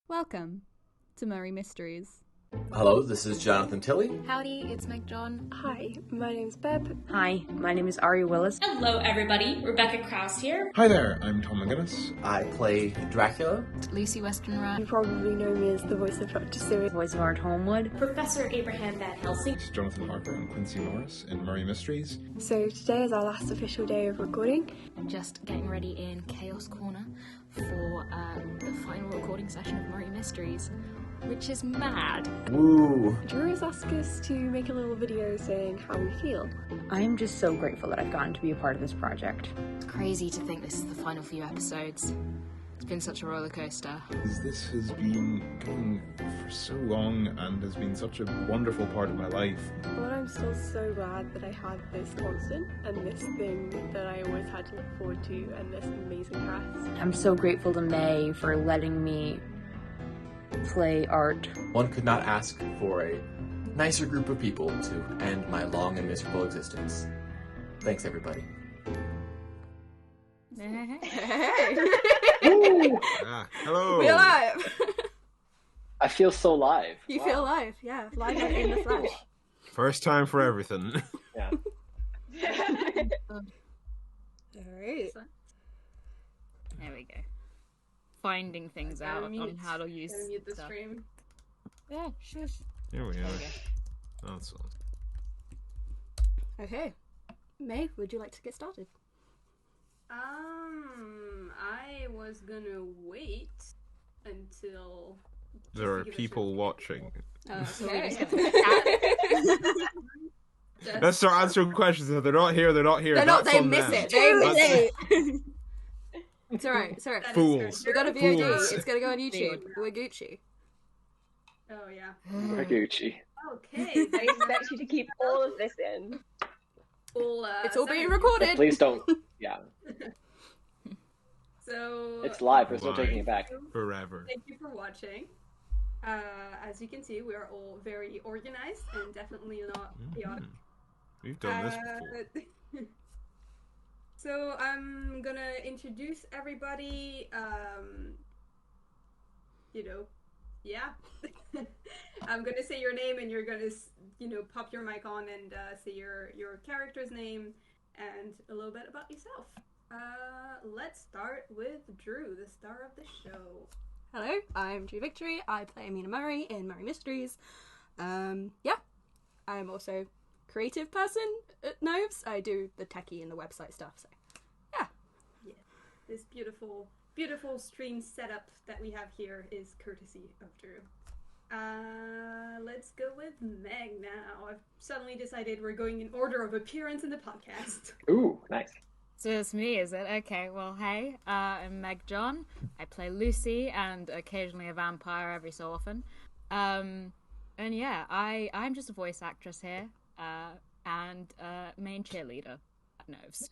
Welcome to Murray Mysteries. Hello, this is Jonathan Tilley. Howdy, it's Meg John. Hi, my name's Beb. Hi, my name is Ari Willis. Hello everybody, Rebecca Krauss here. Hi there, I'm Tom McGinnis. I play Dracula. Lucy Westonrat. You probably know me as the voice of Dr. Seward. Voice of Art Homewood. Professor Abraham Van Helsing. It's Jonathan Harper and Quincy Morris in Murray Mysteries. So today is our last official day of recording. Just getting ready in Chaos Corner for the final recording session of Murray Mysteries, which is mad. Woo! Drew has asked us to make a little video saying how we feel. I am just so grateful that I've gotten to be a part of this project. It's crazy to think this is the final few episodes. It's been such a roller coaster. This has been going for so long and has been such a wonderful part of my life. But I'm still so glad that I had this constant and this thing that I always had to look forward to and this amazing cast. I'm so grateful to May for letting me play art. One could not ask for a nicer group of people to end my long and miserable existence. Thanks, everybody. Hello! We're live! I feel so live. You Wow. feel live, yeah. Live in the flesh. First time for everything. Yeah. Alright. There we go. Finding things out on how to use mute the stuff. stream. Yeah, shush. Here we There are. we go. That's all. Okay. May, would you like to get started? I was gonna wait until There are give us people a- watching. Okay. Let's start answering questions. If they're not here, they're not here. They're not, That's they on miss them. it. They miss That's- it. It's alright, it's alright. That is Fools. We got a VOD. Fools. It's gonna go on YouTube. We're Gucci. Oh yeah. We're Gucci. Okay. I expect you to keep all of this in. Well, It's all being sorry. recorded. Please don't. Yeah. So It's live. We're still Live. taking it back. Forever. thank you for watching. As you can see, we are all very organized and definitely not chaotic. We've done this before. So I'm gonna introduce everybody. Yeah. I'm gonna say your name, and you're gonna, pop your mic on and say your character's name and a little bit about yourself. Let's start with Drew, the star of the show. Hello, I'm Drew Victory. I play Amina Murray in Murray Mysteries. I'm also creative person at Noves. I do the techie and the website stuff, so Yeah, this beautiful stream setup that we have here is courtesy of Drew. Let's go with Meg now. I've suddenly decided we're going in order of appearance in the podcast. Ooh, nice. So it's me, is it? Okay, well, hey, I'm Meg John. I play Lucy and occasionally a vampire every so often. And yeah, I'm just a voice actress here, and main cheerleader at Noves.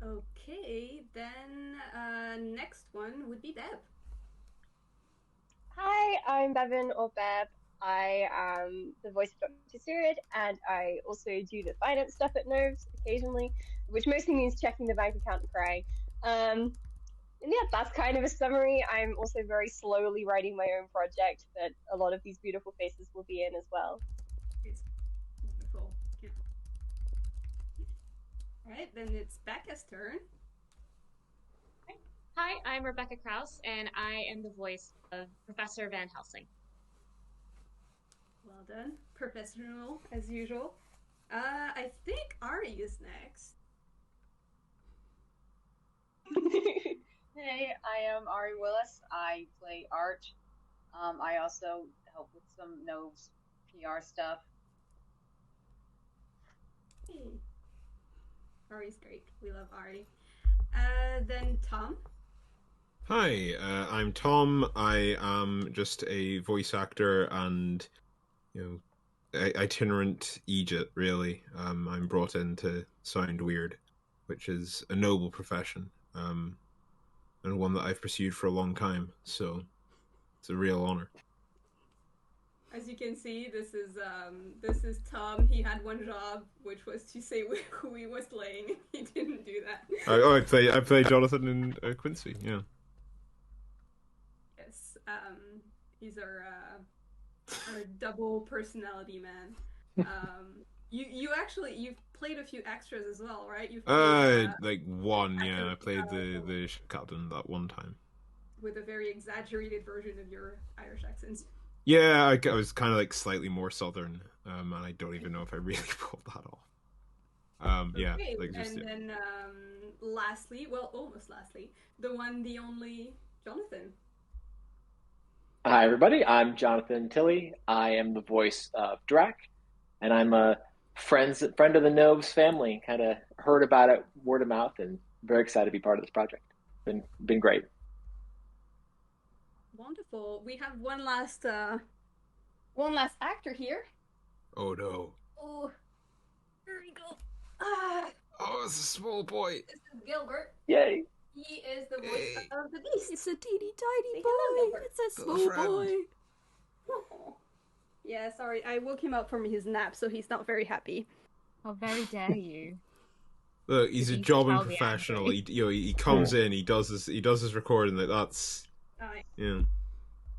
Okay, then next one would be Beb. Hi, I'm Bevan or Beb. I am the voice of Dr. Seward, and I also do the finance stuff at Noves occasionally, which mostly means checking the bank account and crying. And yeah, that's kind of a summary. I'm also very slowly writing my own project that a lot of these beautiful faces will be in as well. It's wonderful. Yeah. Alright, then it's Becca's turn. Hi, I'm Rebecca Krauss, and I am the voice of Professor Van Helsing. Well done. Professional, as usual. I think Ari is next. Hey, I am Ari Willis. I play art. I also help with some Noves PR stuff. Hey. Ari's great. We love Ari. Then Tom. Hi, I'm Tom. I am just a voice actor and, itinerant Egypt, really. I'm brought in to sound weird, which is a noble profession, and one that I've pursued for a long time, so it's a real honor. As you can see, this is Tom. He had one job, which was to say who he was playing. He didn't do that. I play Jonathan and Quincy. Yeah. He's our double personality man. You've played a few extras as well, right? You've played, like one, yeah. I played the captain that one time. With a very exaggerated version of your Irish accent. Yeah, I was kind of like slightly more southern, and I don't even know if I really pulled that off. Yeah, Okay, like just, and then lastly, well, almost lastly, the one, the only Jonathan. Hi, everybody. I'm Jonathan Tilley. I am the voice of Drak, and I'm a friend of the Noves family. Kind of heard about it word of mouth, and very excited to be part of this project. Been great. Wonderful. We have one last actor here. Oh no. Oh, here we go. Oh, it's a small boy. This is Gilbert. Yay. He is the voice of the Beast. It's a teeny tiny boy. Hello, It's a Little small friend. boy. Oh. Yeah, sorry, I woke him up from his nap, so he's not very happy. How very dare you? Look, he's a You jobbing shall be professional. angry. He comes in, he does his recording. Like that's yeah.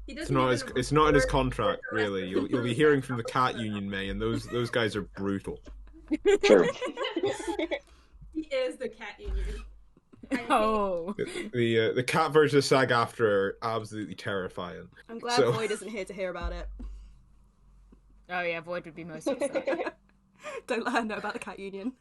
He It's doesn't not even it's not in his record contract, the rest really. of You'll be hearing from the cat union, May, and those guys are brutal. True. He is the cat union. Oh. The cat version of SAG after are absolutely terrifying. I'm glad So- Void isn't here to hear about it. Oh yeah, Void would be most upset. Don't let her know about the cat union.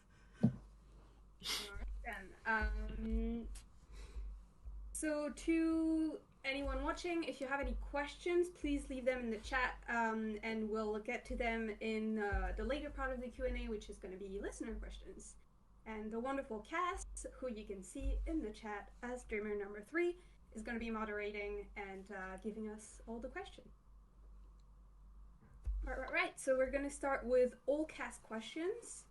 So to anyone watching, if you have any questions, please leave them in the chat, and we'll get to them in the later part of the Q&A, which is going to be listener questions. And the wonderful cast, who you can see in the chat as Dreamer number 3, is going to be moderating and giving us all the questions. Right. So we're going to start with all cast questions.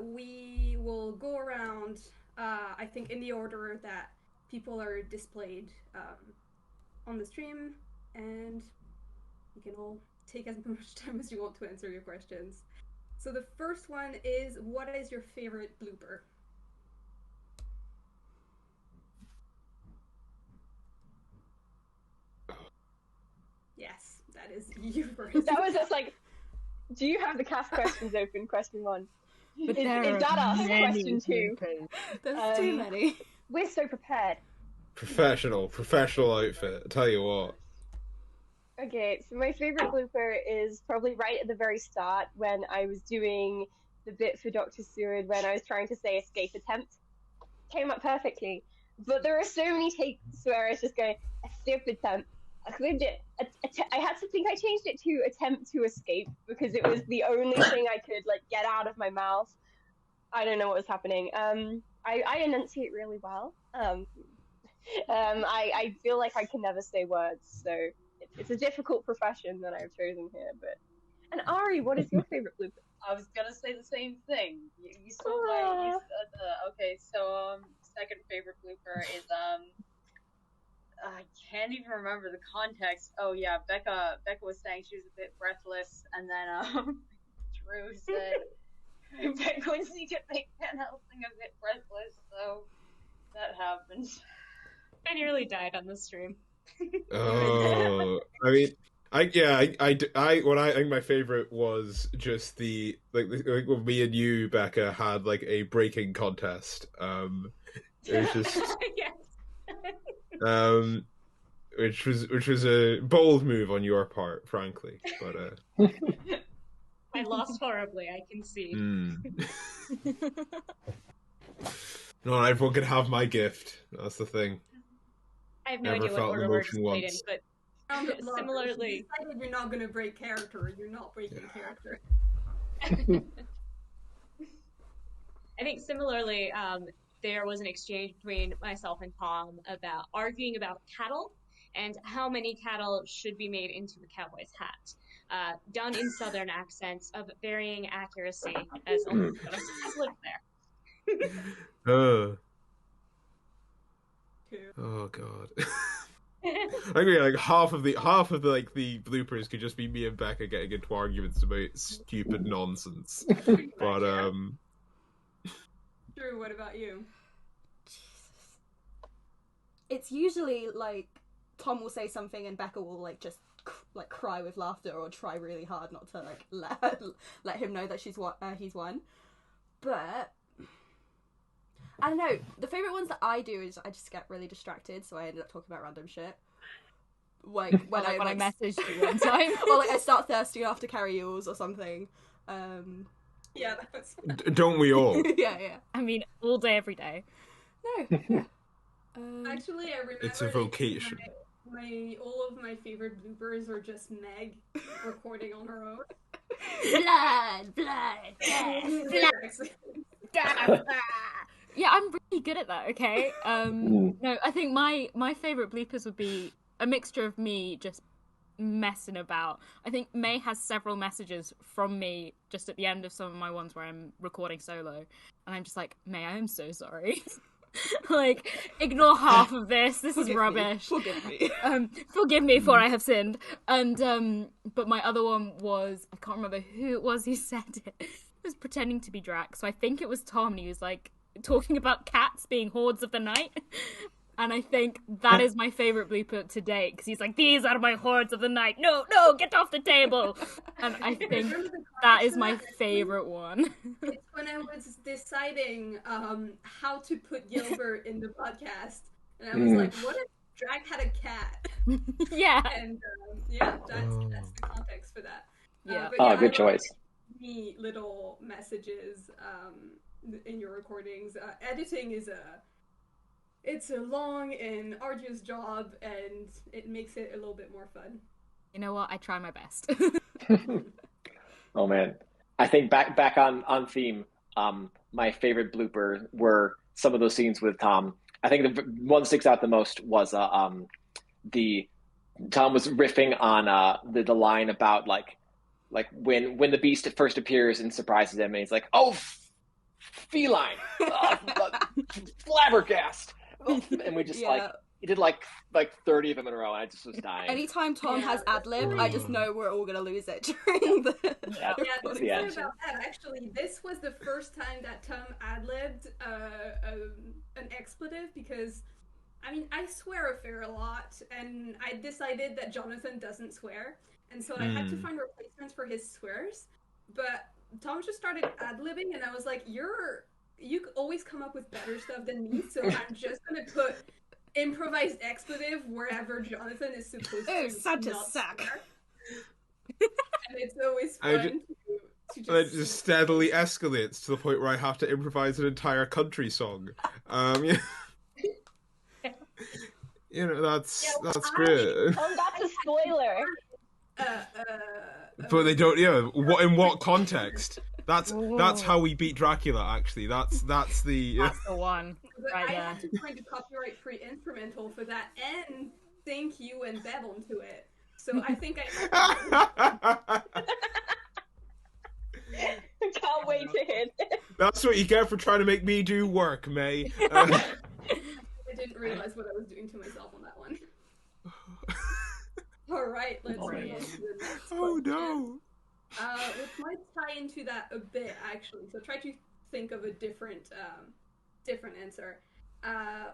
We will go around, I think, in the order that people are displayed on the stream, and you can all take as much time as you want to answer your questions. So the first one is, what is your favorite blooper? Yes, that is you first. That was just like, do you have the cast questions open? Question 1. But Is there that are us? many Question 2. bloopers. There's too many. We're so prepared. Professional outfit. I tell you what. Okay, so my favorite blooper is probably right at the very start when I was doing the bit for Dr. Seward when I was trying to say escape attempt. Came up perfectly. But there are so many takes where I was just going, escape attempt. I had to think I changed it to attempt to escape because it was the only thing I could get out of my mouth. I don't know what was happening. I enunciate really well. I feel like I can never say words, so it's a difficult profession that I've chosen here. And Ari, what is your favorite blooper? I was gonna say the same thing. You stole my. Okay, so second favorite blooper is I can't even remember the context. Oh yeah, Becca was saying she was a bit breathless, and then Drew said Quincy could make Van Helsing a bit breathless, so that happened. I nearly died on the stream. Oh, I mean, I think my favorite was just the when me and you, Becca, had a breaking contest. It was just Yes. which was a bold move on your part, frankly, but I lost horribly, I concede. Not everyone can have my gift. That's the thing. I have no Never idea what felt order the we're emotion displayed in, once. but similarly, You decided you're not going to break character. You're not breaking character. I think similarly, there was an exchange between myself and Tom about arguing about cattle and how many cattle should be made into a cowboy's hat, done in southern accents of varying accuracy, as almost one of us has lived there. Oh god. I agree. Half of the the bloopers could just be me and Becca getting into arguments about stupid nonsense. But Drew, what about you? Jesus. It's usually Tom will say something and Becca will like just like cry with laughter or try really hard not to like let him know that he's won. But I don't know. The favorite ones that I do is I just get really distracted, so I ended up talking about random shit. Like when I messaged you one time, or like I start thirsting after karaoke or something. Yeah, that's. Don't we all? yeah. I mean, all day, every day. No. Yeah. Actually, I remember It's a vocation. All of my favorite bloopers are just Meg recording on her own. blood, Yeah, I'm really good at that. Okay. No, I think my favorite bloopers would be a mixture of me just messing about. I think May has several messages from me just at the end of some of my ones where I'm recording solo, and I'm just like, May, I am so sorry. Like, ignore half of this. This is rubbish. Forgive me. Forgive me for I have sinned. And but my other one was, I can't remember who it was who said it. It was pretending to be Drak. So I think it was Tom, and he was like talking about cats being hordes of the night. And I think that is my favorite blooper to date, because he's like, these are my hordes of the night. No, get off the table. And I think that is my favorite one. It's when I was deciding how to put Gilbert in the podcast. And I was like, what if Drak had a cat? Yeah. And that's the context for that. Good choice. Neat little messages in your recordings. Editing is it's a long and arduous job, and it makes it a little bit more fun. You know what? I try my best. Oh man, I think back on theme. My favorite blooper were some of those scenes with Tom. I think the one that sticks out the most was the Tom was riffing on the line about like when the beast first appears and surprises him, and he's like, "Oh, feline, flabbergast." And we just he did like 30 of them in a row, and I just was dying. Anytime Tom has ad-lib, I just know we're all gonna lose it during the the about that, actually, this was the first time that Tom ad-libbed an expletive, because I mean, I swear a fair lot, and I decided that Jonathan doesn't swear, and so I had to find replacements for his swears, but Tom just started ad-libbing, and I was like, you always come up with better stuff than me, so I'm just gonna put improvised expletive wherever Jonathan is supposed to. Such a suck. And it's always fun to just... It just steadily escalates to the point where I have to improvise an entire country song. You know, that's great. Oh, that's a spoiler. But they don't. What in what context? That's how we beat Dracula. Actually, that's the. That's the one. Right I there. had to find a copyright-free instrumental for that, and thank you and Beb onto it. So I think I can't wait to hit. That's what you get for trying to make me do work, May. I didn't realize what I was doing to myself on that one. All right, let's move on to the next question. Oh no. Which might tie into that a bit, actually. So try to think of a different answer.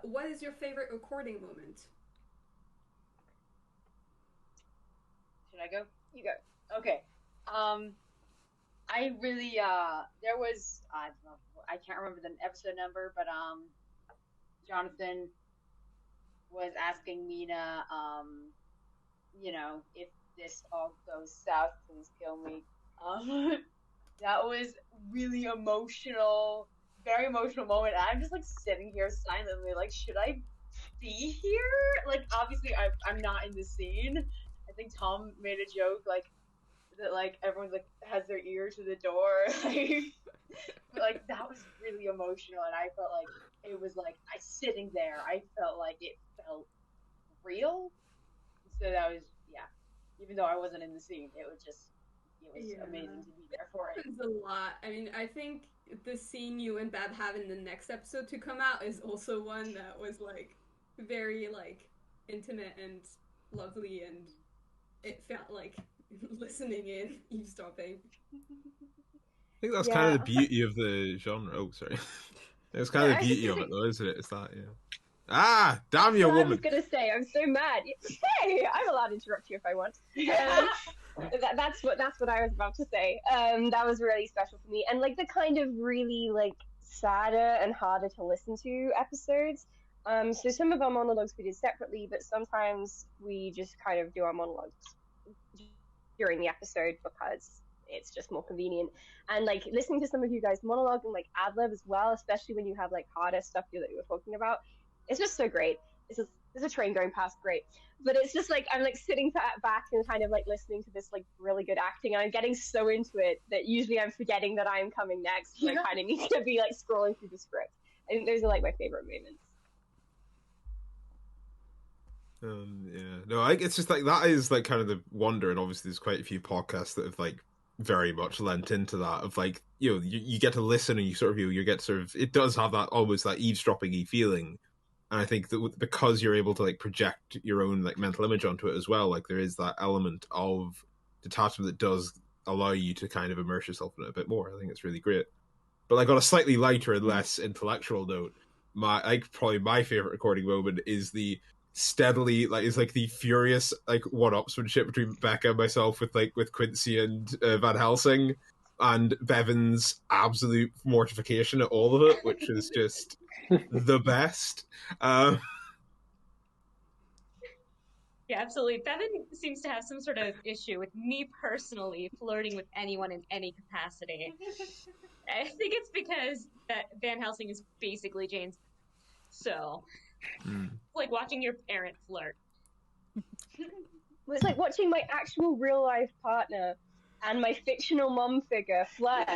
What is your favorite recording moment? Should I go? You go. Okay. I really there was I don't know, I can't remember the episode number, but Jonathan was asking Mina, you know, if this all goes south, please kill me. That was really emotional, very emotional moment. I'm just like sitting here silently, like, should I be here? Like, obviously, I'm not in the scene. I think Tom made a joke like that, like everyone's like has their ear to the door, but like that was really emotional, and I felt like it was like I sitting there. I felt like it felt real. So that was even though I wasn't in the scene, it was amazing to be there for it. It's a lot. I mean, I think the scene you and Bab have in the next episode to come out is also one that was like very like intimate and lovely, and it felt like listening in, eavesdropping. I think that's kind of the beauty of the genre. Oh, sorry. It's kind of the beauty of it, though, isn't it? It's that, Ah, damn you, That's what I was woman. gonna say. I'm so mad. Hey, I'm allowed to interrupt you if I want. That's what I was about to say. That was really special for me, and like the kind of really like sadder and harder to listen to episodes. So some of our monologues we did separately, but sometimes we just kind of do our monologues during the episode because it's just more convenient. And like listening to some of you guys monologue and like ad lib as well, especially when you have like harder stuff that you were talking about, it's just so great. There's a train going past, great. But it's just like I'm like sitting back and kind of like listening to this like really good acting, and I'm getting so into it that usually I'm forgetting that I'm coming next. And I kind of need to be like scrolling through the script. I think those are like my favorite moments. Yeah, no, it's just like that is like kind of the wonder, and obviously there's quite a few podcasts that have like very much lent into that of like, you know, you get to listen and you sort of you get sort of, it does have that almost that eavesdropping-y feeling. And I think that because you're able to like project your own like mental image onto it as well, like there is that element of detachment that does allow you to kind of immerse yourself in it a bit more. I think it's really great. But like on a slightly lighter and less intellectual note, probably my favorite recording moment is the steadily like is like the furious like one-upsmanship between Becca and myself with Quincy and Van Helsing, and Bevan's absolute mortification at all of it, which is just the best. Yeah, absolutely. Bevan seems to have some sort of issue with me personally flirting with anyone in any capacity. I think it's because that Van Helsing is basically Jane's. So, like watching your parent flirt. It's like watching my actual real life partner and my fictional mom figure flirt.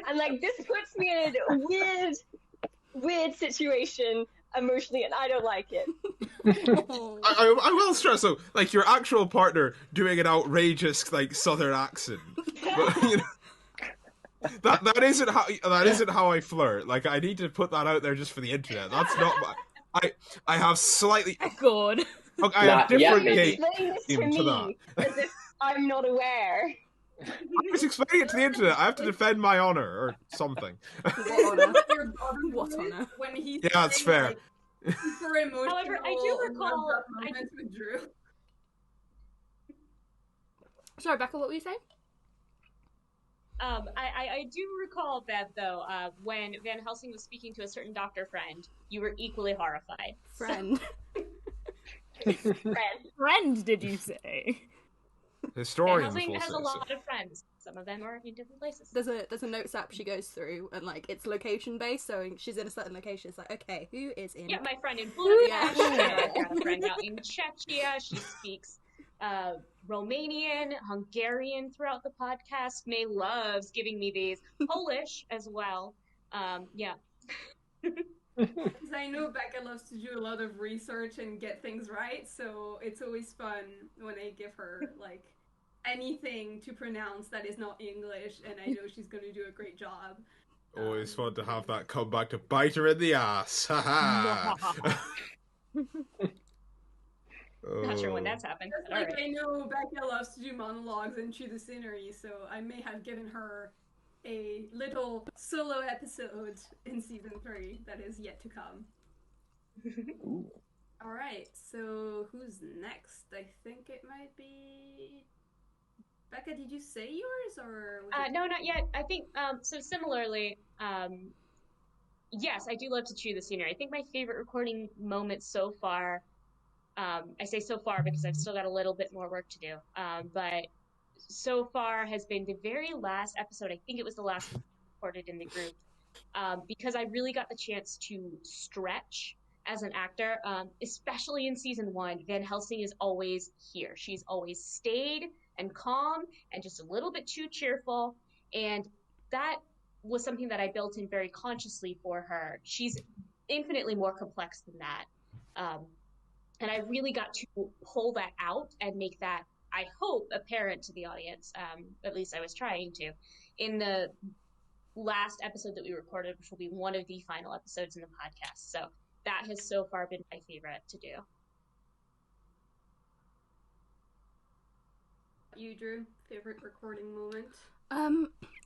And like this puts me in a weird situation emotionally, and I don't like it. I will stress though, like your actual partner doing an outrageous like southern accent, but you know, that isn't how I flirt. Like I need to put that out there just for the internet. That's not my. I have slightly. God. Okay, I have different games to me as if I'm not aware. I was explaining it to the internet. I have to defend my honor or something. What honor? What honor? When he's yeah, that's fair. Like, super emotional. However, I do recall with Drew. Sorry, Becca, what were you saying? I do recall, Bev, though, when Van Helsing was speaking to a certain doctor friend, you were equally horrified. Friend. Friend, did you say? Historians Van Helsing will has say a lot so. of friends. Some of them are in different places. There's a notes app she goes through, and like it's location based, so she's in a certain location. It's like, okay, who is in? Yeah, my friend in Budapest. Yeah. I've got a friend out in Czechia. She speaks Romanian, Hungarian throughout the podcast. May loves giving me these. Polish as well. Yeah. Because I know Becca loves to do a lot of research and get things right, so it's always fun when I give her like anything to pronounce that is not English, and I know she's going to do a great job. Always fun to have that come back to bite her in the ass. Ha Not sure when that's happened. Just like I know Becca loves to do monologues and chew the scenery, so I may have given her a little solo episode in season 3 that is yet to come. Alright, so who's next? I think it might be... Becca, did you say yours, or... No, not yet. I think, so similarly, yes, I do love to chew the scenery. I think my favorite recording moment so far, I say so far because I've still got a little bit more work to do, but so far has been the very last episode. I think it was the last one recorded in the group, because I really got the chance to stretch as an actor, especially in season 1. Van Helsing is always here. She's always stayed and calm and just a little bit too cheerful, and that was something that I built in very consciously for her. She's infinitely more complex than that, and I really got to pull that out and make that, I hope, apparent to the audience. At least I was trying to. In the last episode that we recorded, which will be one of the final episodes in the podcast. So that has so far been my favorite to do. You, Drew, favorite recording moment?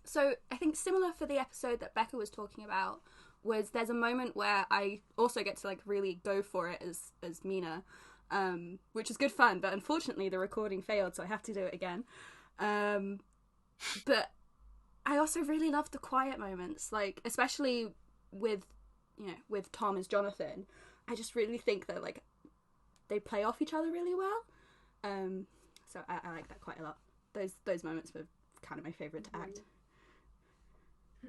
So I think similar for the episode that Becca was talking about, was there's a moment where I also get to like really go for it as Mina, which is good fun, but unfortunately the recording failed, so I have to do it again. But I also really love the quiet moments, like especially with Tom as Jonathan. I just really think that like they play off each other really well. So I like that quite a lot. Those moments were kind of my favourite to act.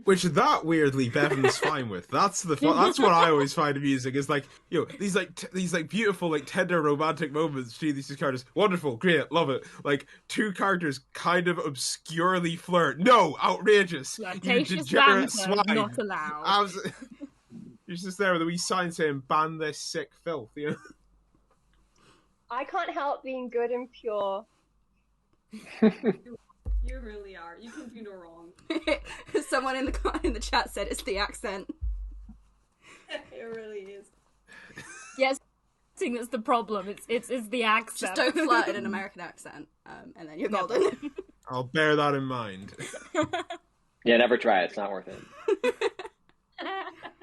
Which that weirdly Bevan's fine with. That's what I always find amusing. Is like, you know, these beautiful like tender romantic moments between these two characters. Wonderful, great, love it. Like two characters kind of obscurely flirt. No, outrageous. You degenerate swine. Not allowed. You're just there with a wee sign saying "ban this sick filth." You know. I can't help being good and pure. You really are. You can do no wrong. Someone in the chat said it's the accent. It really is. Yes, I think that's the problem. It's the accent. Just don't flirt in an American accent, and then you're golden. I'll bear that in mind. Yeah, never try it. It's not worth it.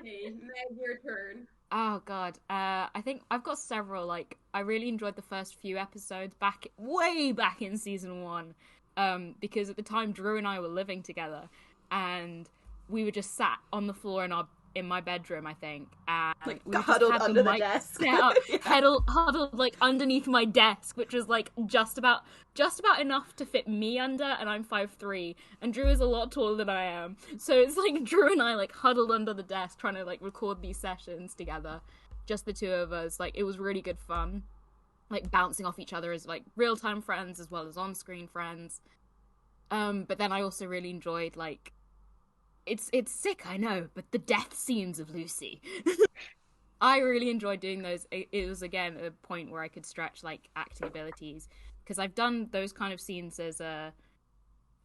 Hey, Meg, your turn. Oh god, I think I've got several. Like, I really enjoyed the first few episodes way back in season 1, because at the time Drew and I were living together, and we were just sat on the floor in my bedroom, I think, and like we huddled under the desk, yeah. huddled like underneath my desk, which was like just about enough to fit me under, and I'm 5'3", and Drew is a lot taller than I am, so it's like Drew and I like huddled under the desk trying to like record these sessions together, just the two of us. Like, it was really good fun, like bouncing off each other as like real-time friends as well as on-screen friends. But then I also really enjoyed like, it's sick, I know, but the death scenes of Lucy. I really enjoyed doing those. It was, again, a point where I could stretch, like, acting abilities. Because I've done those kind of scenes as an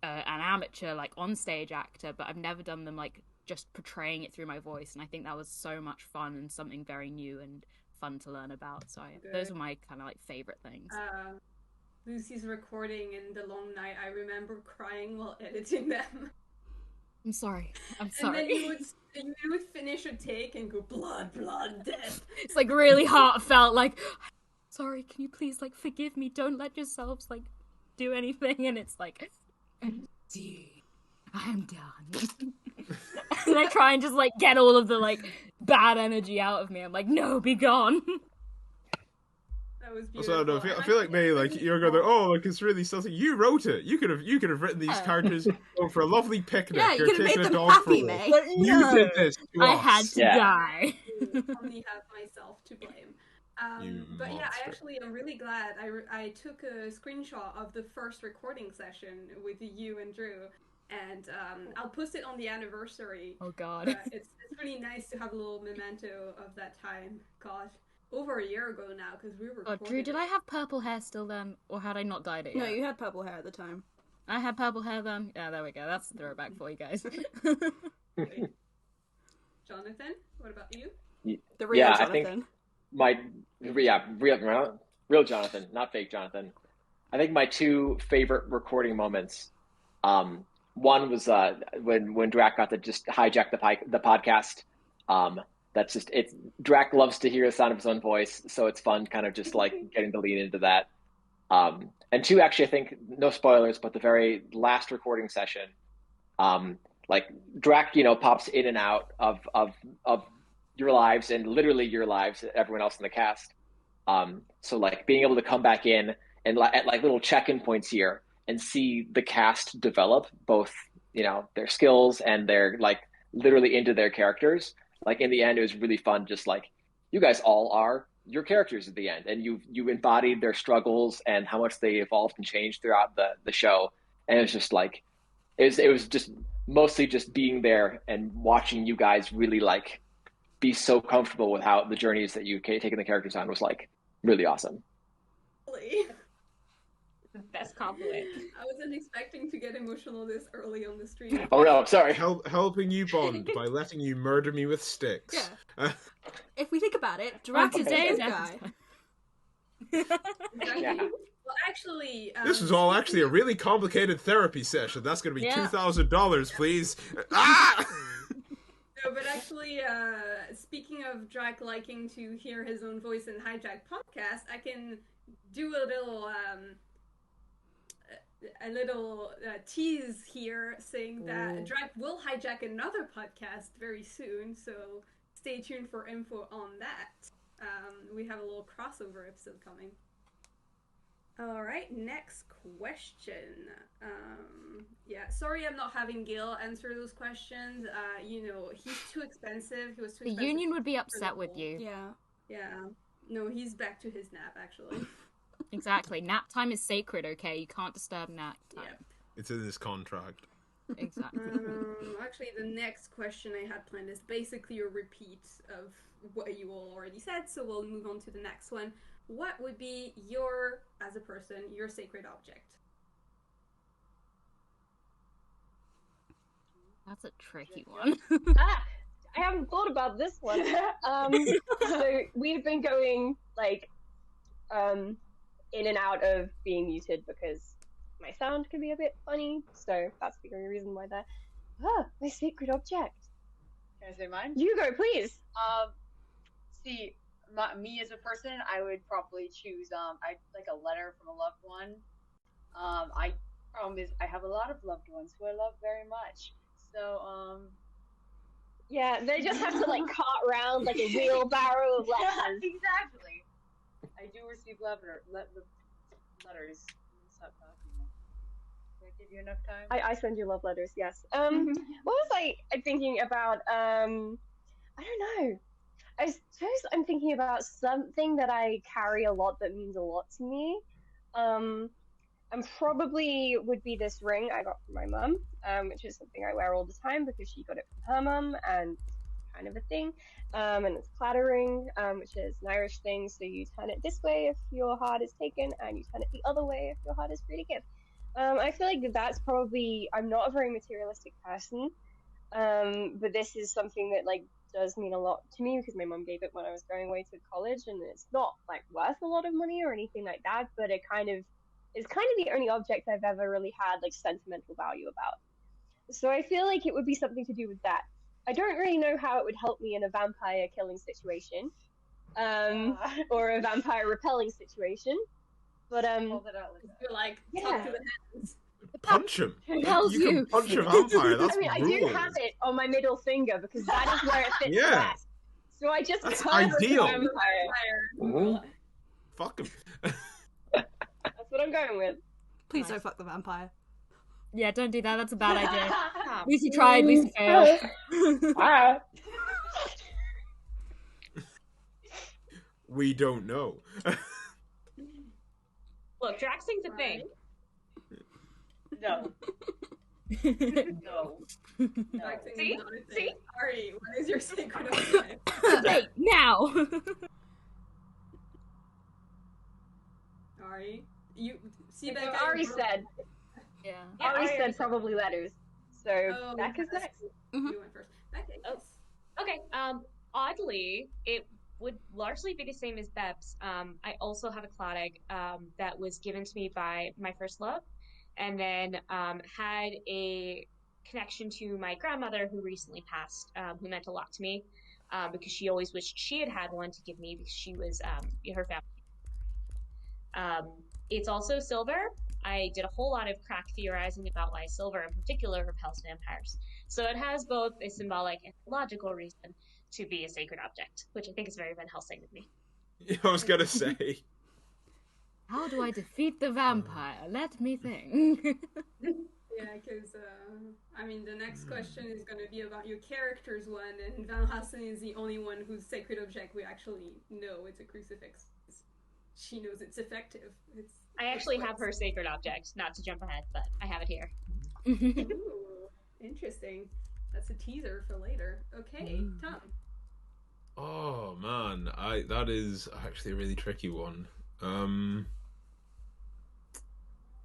amateur, like, on-stage actor, but I've never done them, like, just portraying it through my voice. And I think that was so much fun and something very new and fun to learn about. So those were my kind of, like, favourite things. Lucy's recording in The Long Night, I remember crying while editing them. I'm sorry. And then you would finish a take and go, blood, death. It's like really heartfelt, like, sorry, can you please, like, forgive me? Don't let yourselves, like, do anything. And it's like, I'm done. And I try and just, like, get all of the, like, bad energy out of me. I'm like, no, be gone. That was beautiful. Also, I don't know, I feel like maybe like you're going, oh, like it's really something. You wrote it. You could have written these characters going for a lovely picnic. Yeah, you you're could have taking made a them dog happy, for mate. You did this. I had to die. I only have myself to blame. But yeah, I actually am really glad. I took a screenshot of the first recording session with you and Drew, and I'll post it on the anniversary. Oh God, it's really nice to have a little memento of that time. God. Over a year ago now, because we were. Oh, Drew, did I have purple hair still then, or had I not dyed it yet? No, you had purple hair at the time. I had purple hair then. Yeah, there we go. That's the throwback for you guys. Okay. Jonathan, what about you? The real Jonathan. I think real Jonathan, not fake Jonathan. I think my two favorite recording moments. One was when Drak got to just hijack the podcast. That's just it. Drak loves to hear the sound of his own voice, so it's fun, kind of just like getting to lean into that. And two, actually, I think no spoilers, but the very last recording session, like Drak, pops in and out of your lives and literally your lives, everyone else in the cast. So like being able to come back in and at like little check-in points here and see the cast develop both, their skills and their like literally into their characters. Like in the end, it was really fun. Just like you guys all are your characters at the end, and you embodied their struggles and how much they evolved and changed throughout the show. And it was just like, it was just mostly just being there and watching you guys really like be so comfortable with how the journeys that you taken the characters on was like really awesome. The best compliment. I wasn't expecting to get emotional this early on the stream. Oh no, I'm sorry. Helping you bond by letting you murder me with sticks. Yeah. If we think about it, Drak is a good guy. Exactly. Yeah. Well, actually, this is all actually a really complicated therapy session. That's going to be $2,000, please. Ah! No, but actually, speaking of Drak liking to hear his own voice in Hijack podcast, I can do a little tease here, saying that Drak will hijack another podcast very soon. So stay tuned for info on that. We have a little crossover episode coming. All right, next question. Sorry I'm not having Gil answer those questions. He's too expensive. He was too expensive. The union would be upset with you. Yeah. No, he's back to his nap, actually. Exactly. Nap time is sacred, okay? You can't disturb nap time. Yep. It's in his contract. Exactly. Actually, the next question I had planned is basically a repeat of what you all already said, so we'll move on to the next one. What would be as a person, your sacred object? That's a tricky one. I haven't thought about this one. So we've been going in and out of being muted because my sound can be a bit funny. So that's the only reason why that. My sacred object. Can I say mine? You go, please. See, me as a person, I would probably choose I like a letter from a loved one. Problem is I have a lot of loved ones who I love very much. So yeah, they just have to cart around like a wheelbarrow of letters. Exactly. I do receive letters. Stop talking. Did I give you enough time? I send you love letters, yes. What was I thinking about? I don't know. I suppose I'm thinking about something that I carry a lot that means a lot to me. And probably would be this ring I got from my mum, which is something I wear all the time because she got it from her mum and kind of a thing. And it's clattering, which is an Irish thing, so you turn it this way if your heart is taken, and you turn it the other way if your heart is free to give. I feel like that's probably, I'm not a very materialistic person, but this is something that does mean a lot to me because my mum gave it when I was going away to college, and it's not worth a lot of money or anything like that, but it's kind of the only object I've ever really had sentimental value about. So I feel like it would be something to do with that. I don't really know how it would help me in a vampire killing situation, or a vampire repelling situation, but Hold it out Talk to the hands. Punch him. You you. can punch a vampire. That's I do have it on my middle finger because that is where it fits best. So I just That's cover ideal. the vampire. Fuck him. That's what I'm going with. Please don't fuck the vampire. Yeah, don't do that. That's a bad idea. Lucy tried, Lucy failed. We don't know. Look, Drak sings a thing. No. No. See? See? Ari, what is your sacred object? Wait, now! Ari, you see So that Ari said. Yeah. Ari said probably letters. So Becca's yes. next. You went first. Becca, yes. Okay. Oddly, it would largely be the same as Beb's. I also have a Claddagh that was given to me by my first love, and then had a connection to my grandmother who recently passed, who meant a lot to me because she always wished she had one to give me because she was her family. It's also silver. I did a whole lot of crack theorizing about why silver in particular repels vampires. So it has both a symbolic and logical reason to be a sacred object, which I think is very Van Helsing of me. I was gonna say. How do I defeat the vampire? Let me think. Yeah, because, the next question is going to be about your character's one, and Van Helsing is the only one whose sacred object we actually know. It's a crucifix. She knows it's effective. I actually have her sacred object, not to jump ahead, but I have it here. Ooh, interesting. That's a teaser for later. Okay, Tom. Oh man, that is actually a really tricky one.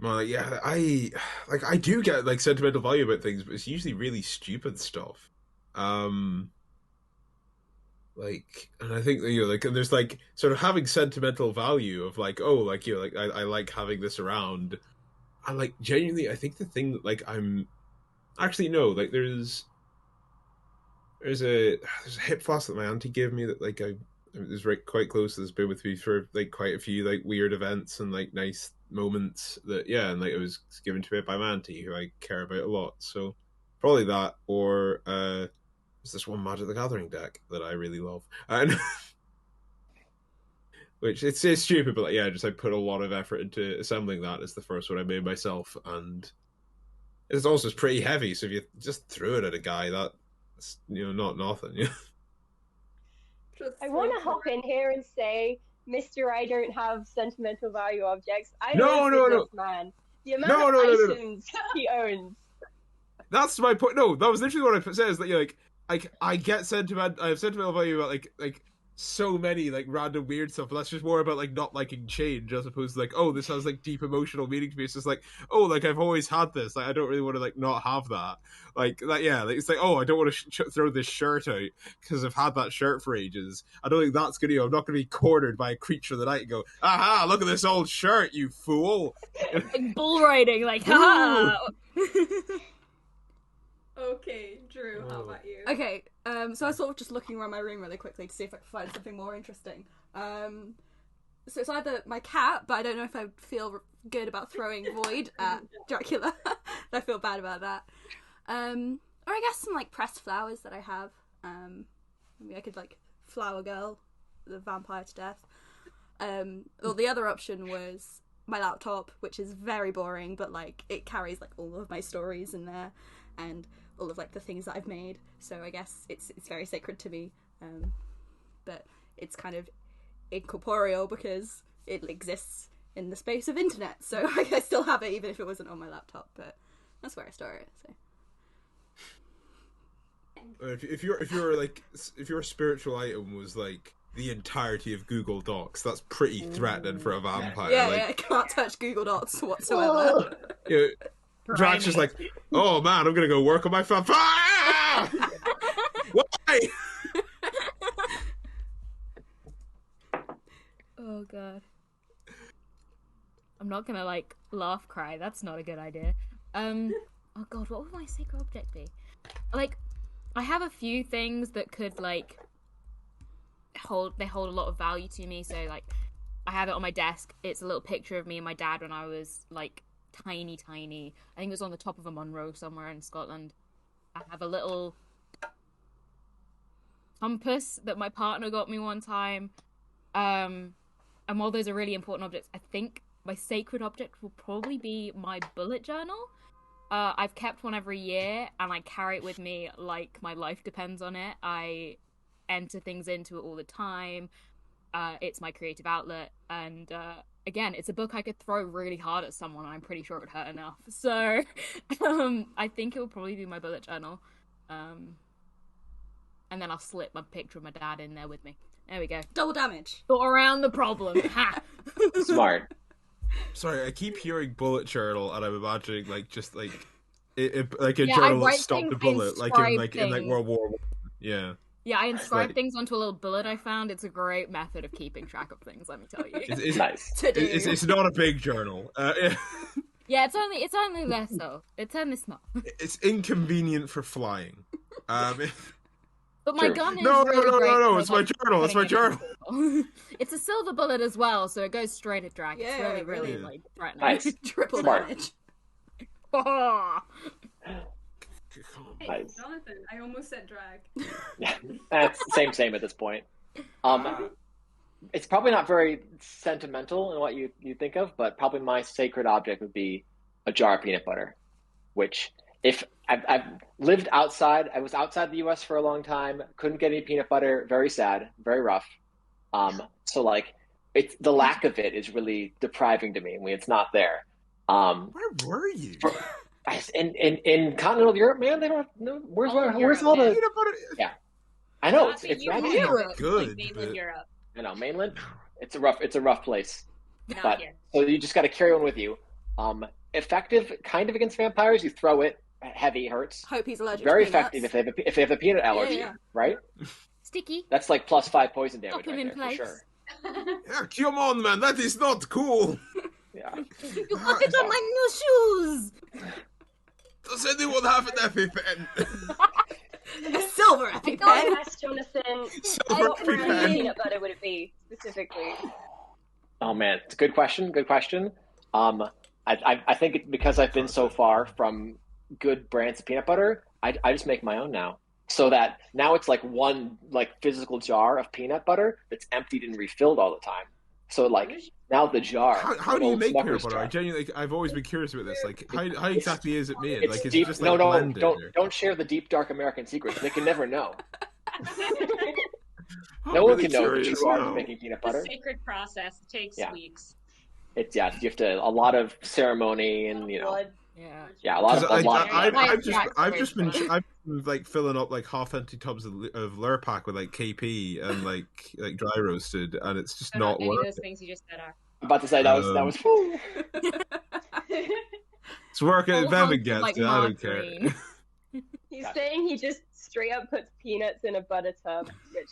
Well, yeah, I do get sentimental value about things, but it's usually really stupid stuff. And I think and there's sort of having sentimental value of I like having this around. I genuinely I think the thing that I'm actually no there's There's a hip flask that my auntie gave me that like it was right quite close. That's been with me for like quite a few like weird events and like nice moments. That and like it was given to me by my auntie, who I care about a lot. So probably that, or there's this one Magic the Gathering deck that I really love, and which it's stupid, but like just I put a lot of effort into assembling that. It's the first one I made myself, and it's also pretty heavy. So if you just threw it at a guy, that's not nothing. I want to hop in here and say, Mr. I don't have sentimental value objects. I No. this man. The amount of items he owns. That's my point. No, that was literally what I said. Is that I get sentiment. I have sentimental value about like so many like random weird stuff, but that's just more about like not liking change as opposed to like, oh, this has like deep emotional meaning to me. It's just like, oh, like I've always had this, like I don't really want to like not have that, like it's like, oh, I don't want to throw this shirt out because I've had that shirt for ages. I don't think that's gonna I'm not gonna be cornered by a creature of the night and go, aha, look at this old shirt, you fool. Like bull riding, like ha. Okay, Drew, how about you? Okay, so I was sort of just looking around my room really quickly to see if I could find something more interesting. So it's either my cat, but I don't know if I feel good about throwing Void at Dracula. I feel bad about that. Or I guess some like pressed flowers that I have. Maybe I could like flower girl the vampire to death. Or the other option was my laptop, which is very boring, but like it carries like all of my stories in there and all of like the things that I've made, so I guess it's very sacred to me, but it's kind of incorporeal because it exists in the space of internet, so I still have it even if it wasn't on my laptop, but that's where I store it. So if your spiritual item was like the entirety of Google Docs, that's pretty threatening for a vampire. I can't touch Google Docs whatsoever. Drak's just like, oh man, I'm gonna go work on my phone. Ah! Why? Oh god. I'm not gonna like laugh cry. That's not a good idea. Oh god, what would my sacred object be? Like, I have a few things that could like hold a lot of value to me. So like, I have it on my desk. It's a little picture of me and my dad when I was like tiny. I think it was on the top of a Munro somewhere in Scotland. I have a little compass that my partner got me one time. And while those are really important objects, I think my sacred object will probably be my bullet journal. I've kept one every year and I carry it with me like my life depends on it. I enter things into it all the time. It's my creative outlet, and again, it's a book I could throw really hard at someone and I'm pretty sure it would hurt enough. So I think it will probably be my bullet journal. And then I'll slip my picture of my dad in there with me. There we go. Double damage. Thought around the problem. Ha! Smart. Sorry, I keep hearing bullet journal and I'm imagining like just like like a journal that stopped the bullet, like in World War I. Yeah. Yeah, I inscribe things onto a little bullet I found. It's a great method of keeping track of things, let me tell you. It's nice. It's not a big journal. Yeah, it's only less so. It's only small. It's inconvenient for flying. But my gun is no, great it's my journal. It's my journal. It's a silver bullet as well, so it goes straight at Drak. Yeah, it's really like threatening. Nice. Triple Smart. damage. Oh. Hey, Nice. Jonathan, I almost said Drak. Yeah, that's same at this point. It's probably not very sentimental in what you think of, but probably my sacred object would be a jar of peanut butter, which if I've lived outside, I was outside the U.S. for a long time, couldn't get any peanut butter, very sad, very rough. So like, it's the lack of it is really depriving to me when it's not there. Where were you? In continental Europe, man, they don't know where's all the peanut butter. Yeah, I know it's Europe. Good, Like mainland but... Europe. You know, mainland. It's a rough place. Not But here. so you just got to carry one with you. Effective, kind of against vampires. You throw it, heavy, hurts. Hope he's allergic Very to peanuts. effective if they have a peanut allergy, yeah. right? Sticky. That's like +5 poison damage Stop him right in there place. for sure. Yeah, come on, man, that is not cool. Yeah. You put it on my new shoes. Does anyone have an EpiPen? A silver I EpiPen. gotta ask Jonathan, Silver what brand of EpiPen. peanut butter would it be specifically? Oh man, it's a good question. Good question. I think it's because I've been so far from good brands of peanut butter. I just make my own now, so that now it's like one like physical jar of peanut butter that's emptied and refilled all the time. So like now the jar. How an do you old make peanut Smucker's butter? jar. I genuinely, I've always been curious about this. Like, how exactly is it made? It's Like, is deep. it just No, like no, blended? or- don't share the deep dark American secrets. They can never know. I'm No one really can know the curious true art now. of making peanut The butter. sacred process takes Yeah. weeks. It's you have to a lot of ceremony and Blood. Yeah. a lot of Because Yeah. I've just been like filling up like half empty tubs of Lurpak with like KP and like dry roasted, and it's just So not any of working. those things you just said are. I'm about to say that was. It's working. Whole If Evan hunks of, gets like, it, I don't care. margarine. He's saying he just straight up puts peanuts in a butter tub. Which...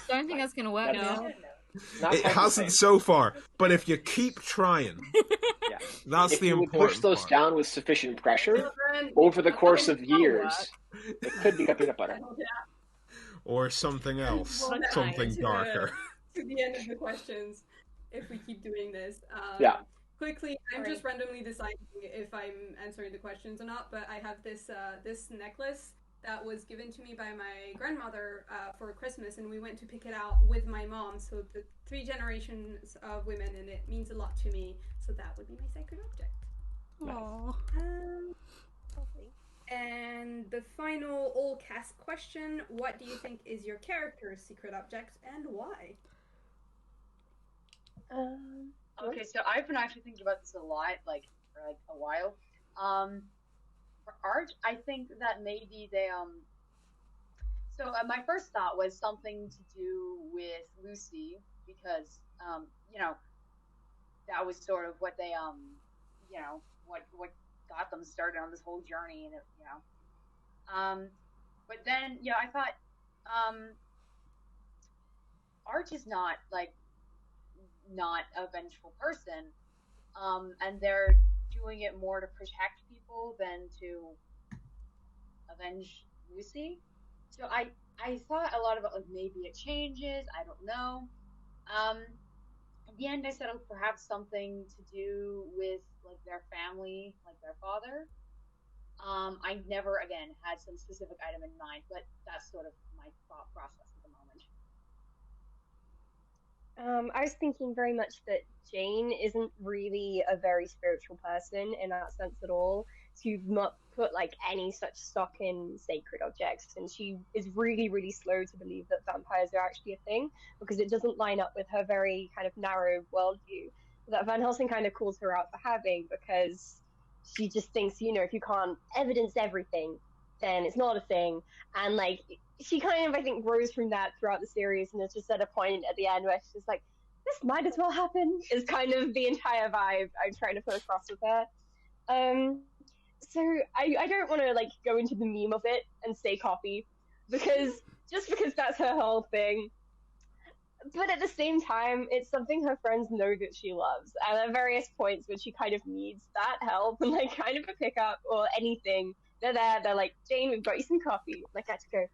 Don't think that's gonna work. That's- No. Not It quite the hasn't same. so far, but if you keep trying, Yeah. that's If the you would important push those part. down with sufficient pressure Children, over the course of That'll years, it could become peanut butter. Or something else, Well, that's something to darker. to the end of the questions, if we keep doing this. Yeah. Quickly, I'm just randomly deciding if I'm answering the questions or not, but I have this this necklace that was given to me by my grandmother for Christmas, and we went to pick it out with my mom. So the 3 generations of women, and it means a lot to me. So that would be my sacred object. Aww. And the final all cast question: what do you think is your character's secret object, and why? Okay, so I've been actually thinking about this a lot, like for like a while. For art, I think that maybe they So my first thought was something to do with Lucy because you know that was sort of what they you know what got them started on this whole journey, and you know. But then I thought Art is not a vengeful person, and they're doing it more to protect people than to avenge Lucy. So I thought a lot about like maybe it changes. I don't know. At the end, I said perhaps something to do with like their family, like their father. I never again had some specific item in mind, but that's sort of my thought process at the moment. I was thinking very much that Jane isn't really a very spiritual person in that sense at all. To not put like any such stock in sacred objects, and she is really, really slow to believe that vampires are actually a thing because it doesn't line up with her very kind of narrow worldview that Van Helsing kind of calls her out for having, because she just thinks, if you can't evidence everything, then it's not a thing. And like she kind of, I think, grows from that throughout the series, and it's just at a point at the end where she's just like, this might as well happen, is kind of the entire vibe I'm trying to put across with her. So I don't want to like go into the meme of it and say coffee, because that's her whole thing. But at the same time, it's something her friends know that she loves, and at various points when she kind of needs that help and like kind of a pickup or anything, they're there. They're like, Jane, we've got you some coffee. Like I have to go,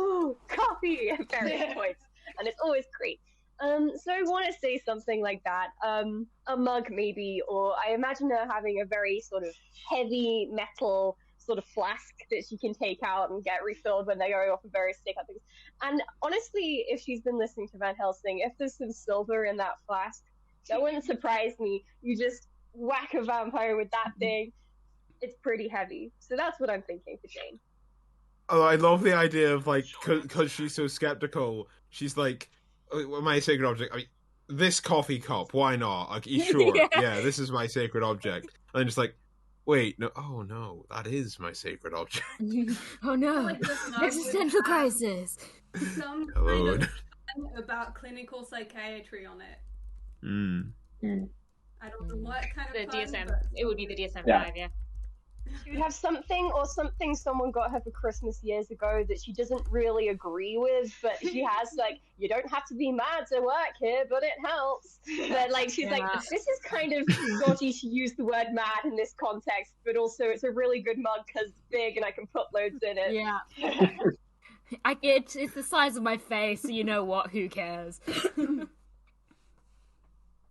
ooh, coffee at various points, and it's always great. So I want to say something like that, a mug maybe, or I imagine her having a very sort of heavy metal sort of flask that she can take out and get refilled when they go off of various stick-up things. And honestly, if she's been listening to Van Helsing, if there's some silver in that flask, that wouldn't surprise me. You just whack a vampire with that thing, it's pretty heavy. So that's what I'm thinking for Jane. Oh, I love the idea of like, because she's so skeptical, she's like, my sacred object. I mean, this coffee cup. Why not? Like, sure, yeah, this is my sacred object. And then just like, wait, no, oh no, that is my sacred object. Oh no, Like, this mug existential would have crisis. Some Hello. kind of about clinical psychiatry on it. I don't know what kind of The pun, DSM. but It would be the DSM-5, Yeah. yeah. She would have something someone got her for Christmas years ago that she doesn't really agree with, but she has like, you don't have to be mad to work here, but it helps. But like, she's like, this is kind of dodgy to use the word mad in this context, but also it's a really good mug because it's big and I can put loads in it. Yeah. It's the size of my face, so you know what? Who cares?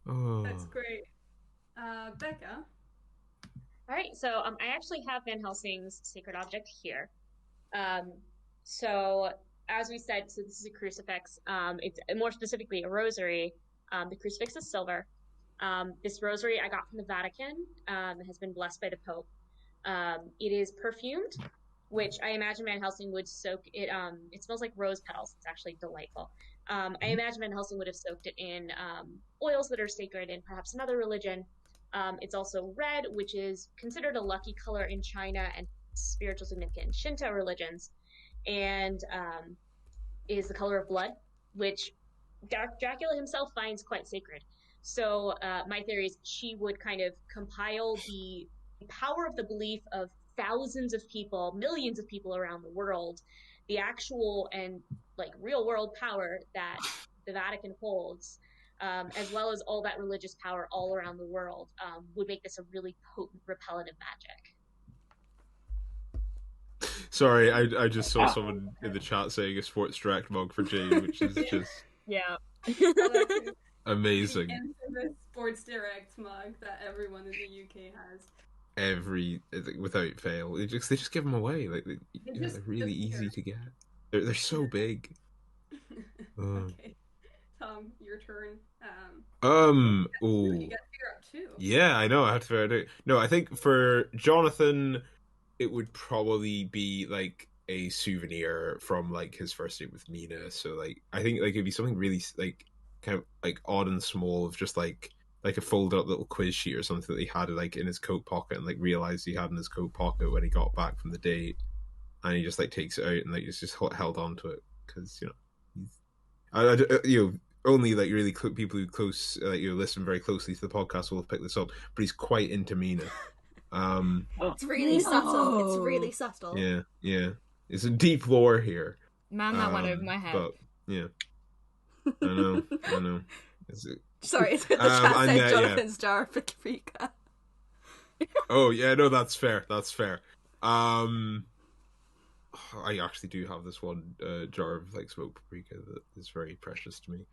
Oh. That's great. Becca? Alright, so I actually have Van Helsing's sacred object here. So, as we said, so this is a crucifix. It's more specifically a rosary. The crucifix is silver. This rosary I got from the Vatican. It has been blessed by the Pope. It is perfumed, which I imagine Van Helsing would soak it. It smells like rose petals. It's actually delightful. I imagine Van Helsing would have soaked it in oils that are sacred in perhaps another religion. It's also red, which is considered a lucky color in China and spiritual significance in Shinto religions, and is the color of blood, which Dracula himself finds quite sacred. So my theory is she would kind of compile the power of the belief of thousands of people, millions of people around the world, the actual and like real world power that the Vatican holds, as well as all that religious power all around the world, would make this a really potent repellent of magic. Sorry, I just saw someone in the chat saying a Sports Direct mug for Jane, which is just amazing. The infamous Sports Direct mug that everyone in the UK has. Without fail, they just give them away. Like they're really easy to get. They're so big. Okay, Tom, your turn. Oh. You gotta figure out two. Yeah, I know. I have to figure it out. No, I think for Jonathan, it would probably be like a souvenir from like his first date with Mina. So like, I think like it'd be something really like kind of like odd and small, of just like a folded up little quiz sheet or something that he had like in his coat pocket and like realized he had in his coat pocket when he got back from the date, and he just like takes it out and like just held on to it because only like really people who close listen very closely to the podcast will have picked this up, but he's quite into Mina. It's really subtle. It's really subtle. Yeah. It's a deep lore here. Man, that went over my head. But yeah, I know. Sorry, it's the chat said Jonathan's jar of paprika. Oh yeah, no, that's fair. I actually do have this one jar of like smoked paprika that is very precious to me.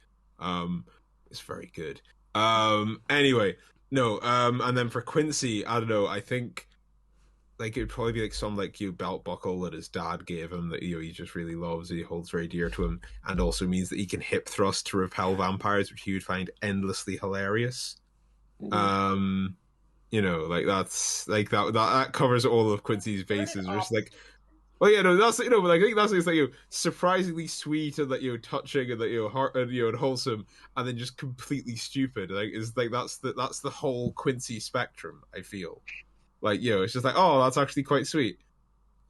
It's very good. Anyway, no. And then for Quincy, I don't know. I think like it'd probably be like some like belt buckle that his dad gave him that he just really loves, he holds very dear to him, and also means that he can hip thrust to repel vampires, which he would find endlessly hilarious. Like that's like that covers all of Quincy's bases. Just like, well, yeah, no, that's but like, I think that's like surprisingly sweet and like touching and like heart and wholesome, and then just completely stupid. Like is like that's the whole Quincy spectrum. I feel like it's just like, oh, that's actually quite sweet.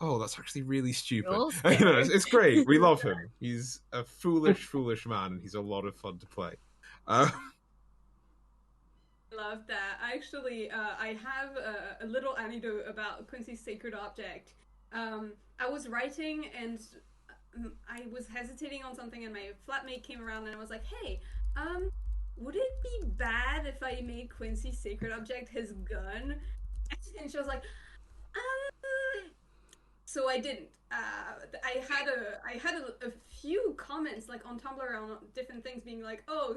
Oh, that's actually really stupid. It's great. We love him. He's a foolish man, and he's a lot of fun to play. Love that. Actually, I have a little anecdote about Quincy's sacred object. I was writing and I was hesitating on something, and my flatmate came around and I was like, hey, would it be bad if I made Quincy's sacred object his gun? And she was like, so I didn't. I had a few comments like on Tumblr on different things being like, oh,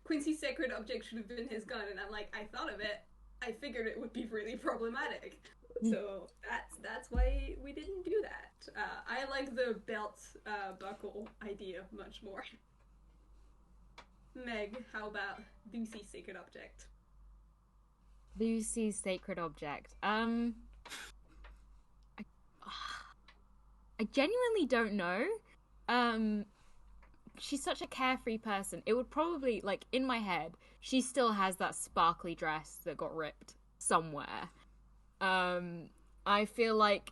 Quincy's sacred object should have been his gun, and I'm like, I thought of it. I figured it would be really problematic. So that's why we didn't do that. I like the belt buckle idea much more. Meg, how about Lucy's sacred object? Lucy's sacred object. I genuinely don't know. She's such a carefree person. It would probably, like, in my head, she still has that sparkly dress that got ripped somewhere. I feel like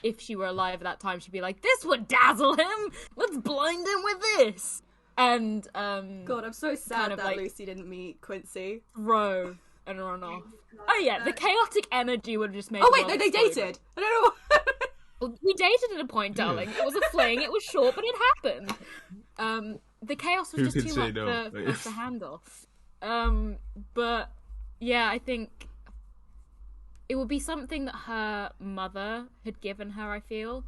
if she were alive at that time, she'd be like, this would dazzle him! Let's blind him with this! And, God, I'm so sad kind of that like, Lucy didn't meet Quincy. Throw and run off. Oh yeah, the chaotic energy would have just made. Oh wait, no, they dated. I don't know. Well, we dated at a point, darling. It was a fling. It was short, but it happened. The chaos was just too much for us to handle. But yeah, I think it would be something that her mother had given her, I feel.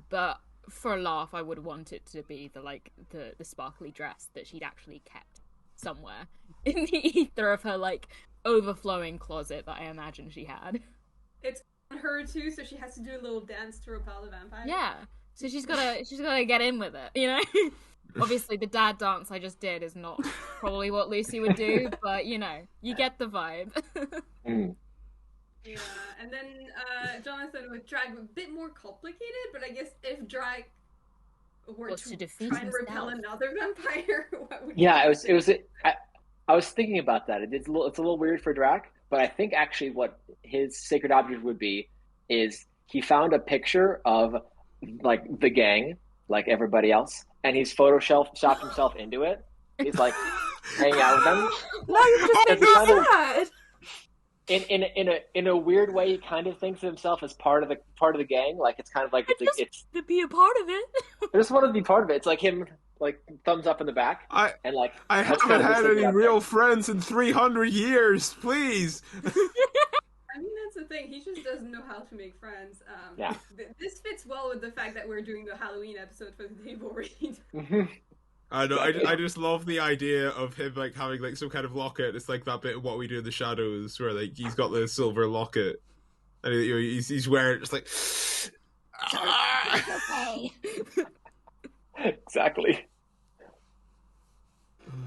But for a laugh, I would want it to be the sparkly dress that she'd actually kept somewhere in the ether of her overflowing closet that I imagine she had. It's on her too, so she has to do a little dance to repel the vampire. Yeah, so she's gotta get in with it, you know. Obviously, the dad dance I just did is not probably what Lucy would do, but you get the vibe. Yeah, and then Jonathan with Drak, a bit more complicated, but I guess if Drak were to try and repel another vampire, what would I was thinking about that. It's a little weird for Drak, but I think actually what his sacred object would be is he found a picture of the gang, like everybody else, and he's photoshopped himself into it. He's hanging out with them. No, you just made me sad. In a weird way, he kind of thinks of himself as part of the gang. It's kind of it's to be a part of it. I just wanted to be part of it. It's like him, thumbs up in the back. I haven't had any real friends in 300 years. Please. I mean, that's the thing. He just doesn't know how to make friends. Yeah. This fits well with the fact that we're doing the Halloween episode for the table read. I know. I just love the idea of him having some kind of locket. It's like that bit of What We Do in the Shadows, where he's got the silver locket, and he's wearing it just Exactly.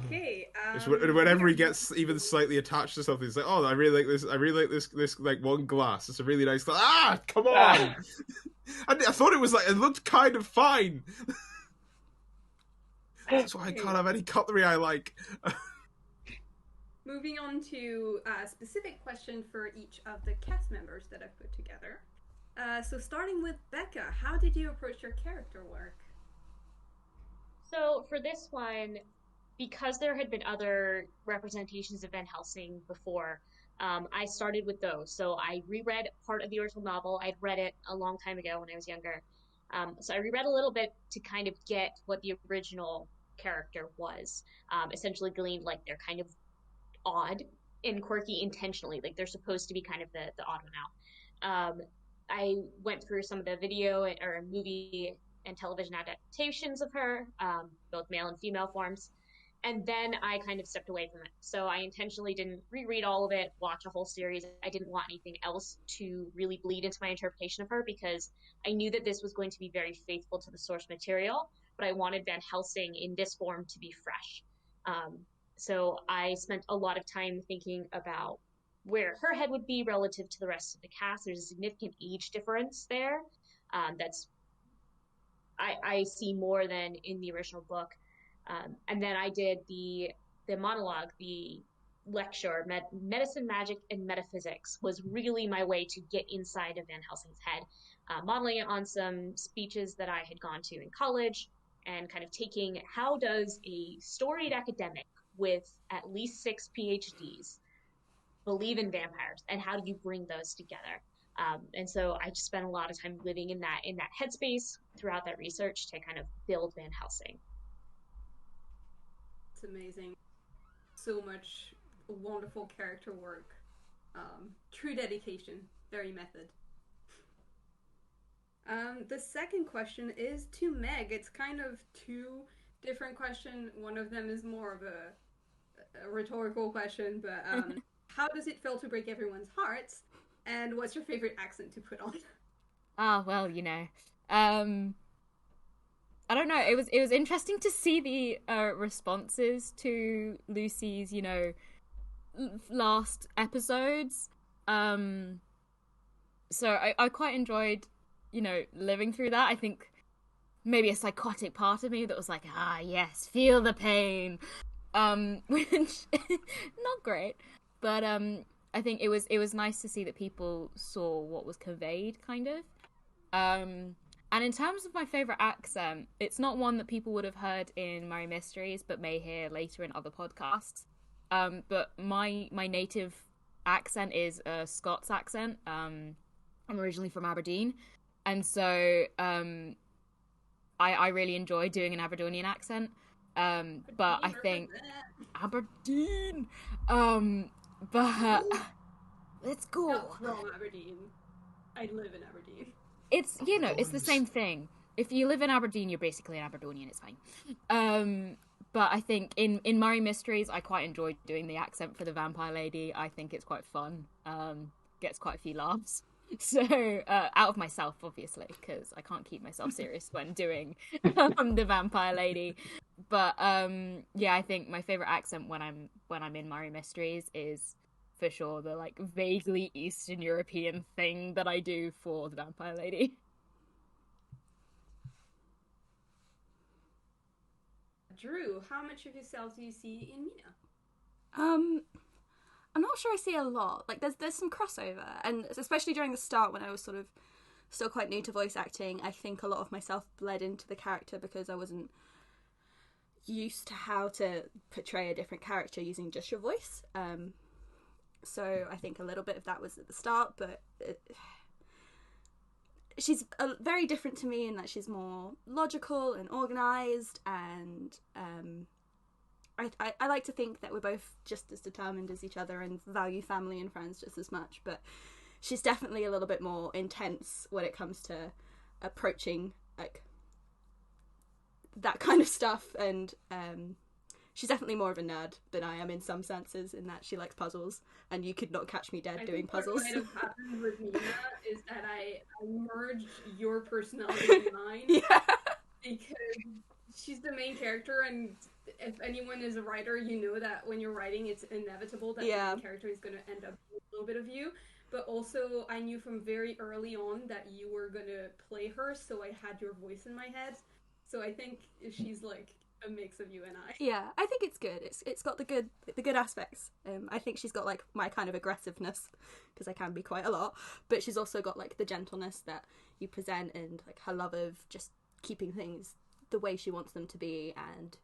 Okay. Whenever he gets even slightly attached to something, it's like, oh, I really like this. I really like this one glass. It's a really nice glass. Come on! I thought it was it looked kind of fine. That's why I can't have any cutlery I like. Moving on to a specific question for each of the cast members that I've put together. So starting with Becca, how did you approach your character work? So for this one, because there had been other representations of Van Helsing before, I started with those. So I reread part of the original novel. I'd read it a long time ago when I was younger. So I reread a little bit to kind of get what the original character was. Essentially gleaned they're kind of odd and quirky intentionally. They're supposed to be kind of the odd one out. I went through some of the video or movie and television adaptations of her, both male and female forms. And then I kind of stepped away from it. So I intentionally didn't reread all of it, watch a whole series. I didn't want anything else to really bleed into my interpretation of her because I knew that this was going to be very faithful to the source material, but I wanted Van Helsing in this form to be fresh. So I spent a lot of time thinking about where her head would be relative to the rest of the cast. There's a significant age difference there. I see more than in the original book. And then I did the monologue, the lecture, Medicine, Magic, and Metaphysics was really my way to get inside of Van Helsing's head, modeling it on some speeches that I had gone to in college and kind of taking how does a storied academic with at least 6 PhDs believe in vampires and how do you bring those together? And so I just spent a lot of time living in that headspace throughout that research to kind of build Van Helsing. It's amazing. So much wonderful character work. True dedication. Very method. The second question is to Meg. It's kind of two different questions. One of them is more of a rhetorical question, but how does it feel to break everyone's hearts? And what's your favorite accent to put on? Well, I don't know. It was interesting to see the responses to Lucy's, last episodes. So I quite enjoyed, living through that. I think maybe a psychotic part of me that was like, yes, feel the pain, which not great, but I think it was nice to see that people saw what was conveyed, kind of. And in terms of my favourite accent, it's not one that people would have heard in Murray Mysteries, but may hear later in other podcasts. But my native accent is a Scots accent. I'm originally from Aberdeen, and so I really enjoy doing an Aberdonian accent. But I think Aberdeen. But let's go. Not from Aberdeen. I live in Aberdeen. It's, you know, it's the same thing. If you live in Aberdeen, you're basically an Aberdonian. It's fine. But I think in Murray Mysteries, I quite enjoyed doing the accent for the vampire lady. I think it's quite fun. Gets quite a few laughs. So, out of myself, obviously, because I can't keep myself serious when doing the vampire lady. But yeah, I think my favorite accent when I'm in Murray Mysteries is for sure the like vaguely Eastern European thing that I do for the vampire lady. Drew, how much of yourself do you see in Mina? I'm not sure I see a lot. Like, there's some crossover, and especially during the start when I was sort of still quite new to voice acting, I think a lot of myself bled into the character because I wasn't used to how to portray a different character using just your voice. So I think a little bit of that was at the start, but she's very different to me in that she's more logical and organised, and I like to think that we're both just as determined as each other and value family and friends just as much, but she's definitely a little bit more intense when it comes to approaching like that kind of stuff, and she's definitely more of a nerd than I am in some senses, in that she likes puzzles, and you could not catch me dead doing puzzles. What might have happened with Mina is that I merged your personality in mine. Yeah. Because she's the main character, and if anyone is a writer, you know that when you're writing, it's inevitable that the main character is going to end up with a little bit of you. But also, I knew from very early on that you were going to play her, so I had your voice in my head. So I think she's like a mix of you and I. Yeah, I think it's good. It's got the good aspects. I think she's got like my kind of aggressiveness, because I can be quite a lot, but she's also got like the gentleness that you present, and like her love of just keeping things the way she wants them to be and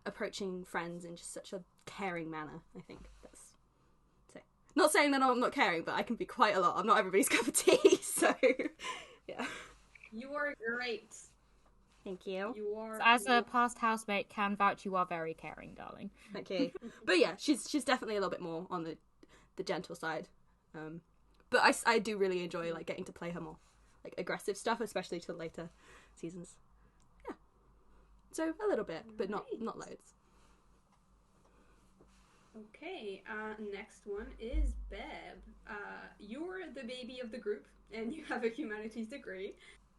approaching friends in just such a caring manner. I think that's it. Not saying that I'm not caring, but I can be quite a lot. I'm not everybody's cup of tea, so yeah. You are great. Thank you. You are. As a past housemate, can vouch you are very caring, darling. Thank you. But yeah, she's definitely a little bit more on the gentle side. But I do really enjoy like getting to play her more like aggressive stuff, especially to later seasons. Yeah. So a little bit, but not loads. Okay, next one is Beb. You're the baby of the group, and you have a humanities degree.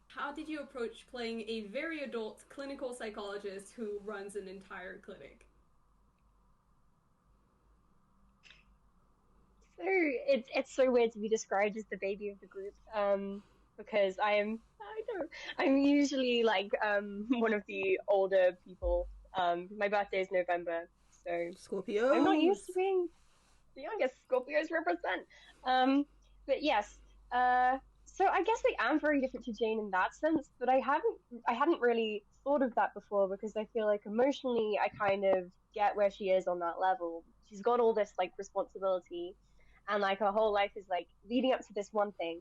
How did you approach playing a very adult clinical psychologist who runs an entire clinic? So it's so weird to be described as the baby of the group, because I'm usually like one of the older people. My birthday is November, so Scorpio. I'm not used to being the youngest. Scorpios represent. But yes, so I guess I am very different to Jane in that sense, but I hadn't really thought of that before, because I feel like emotionally I kind of get where she is on that level. She's got all this like responsibility, and like her whole life is like leading up to this one thing,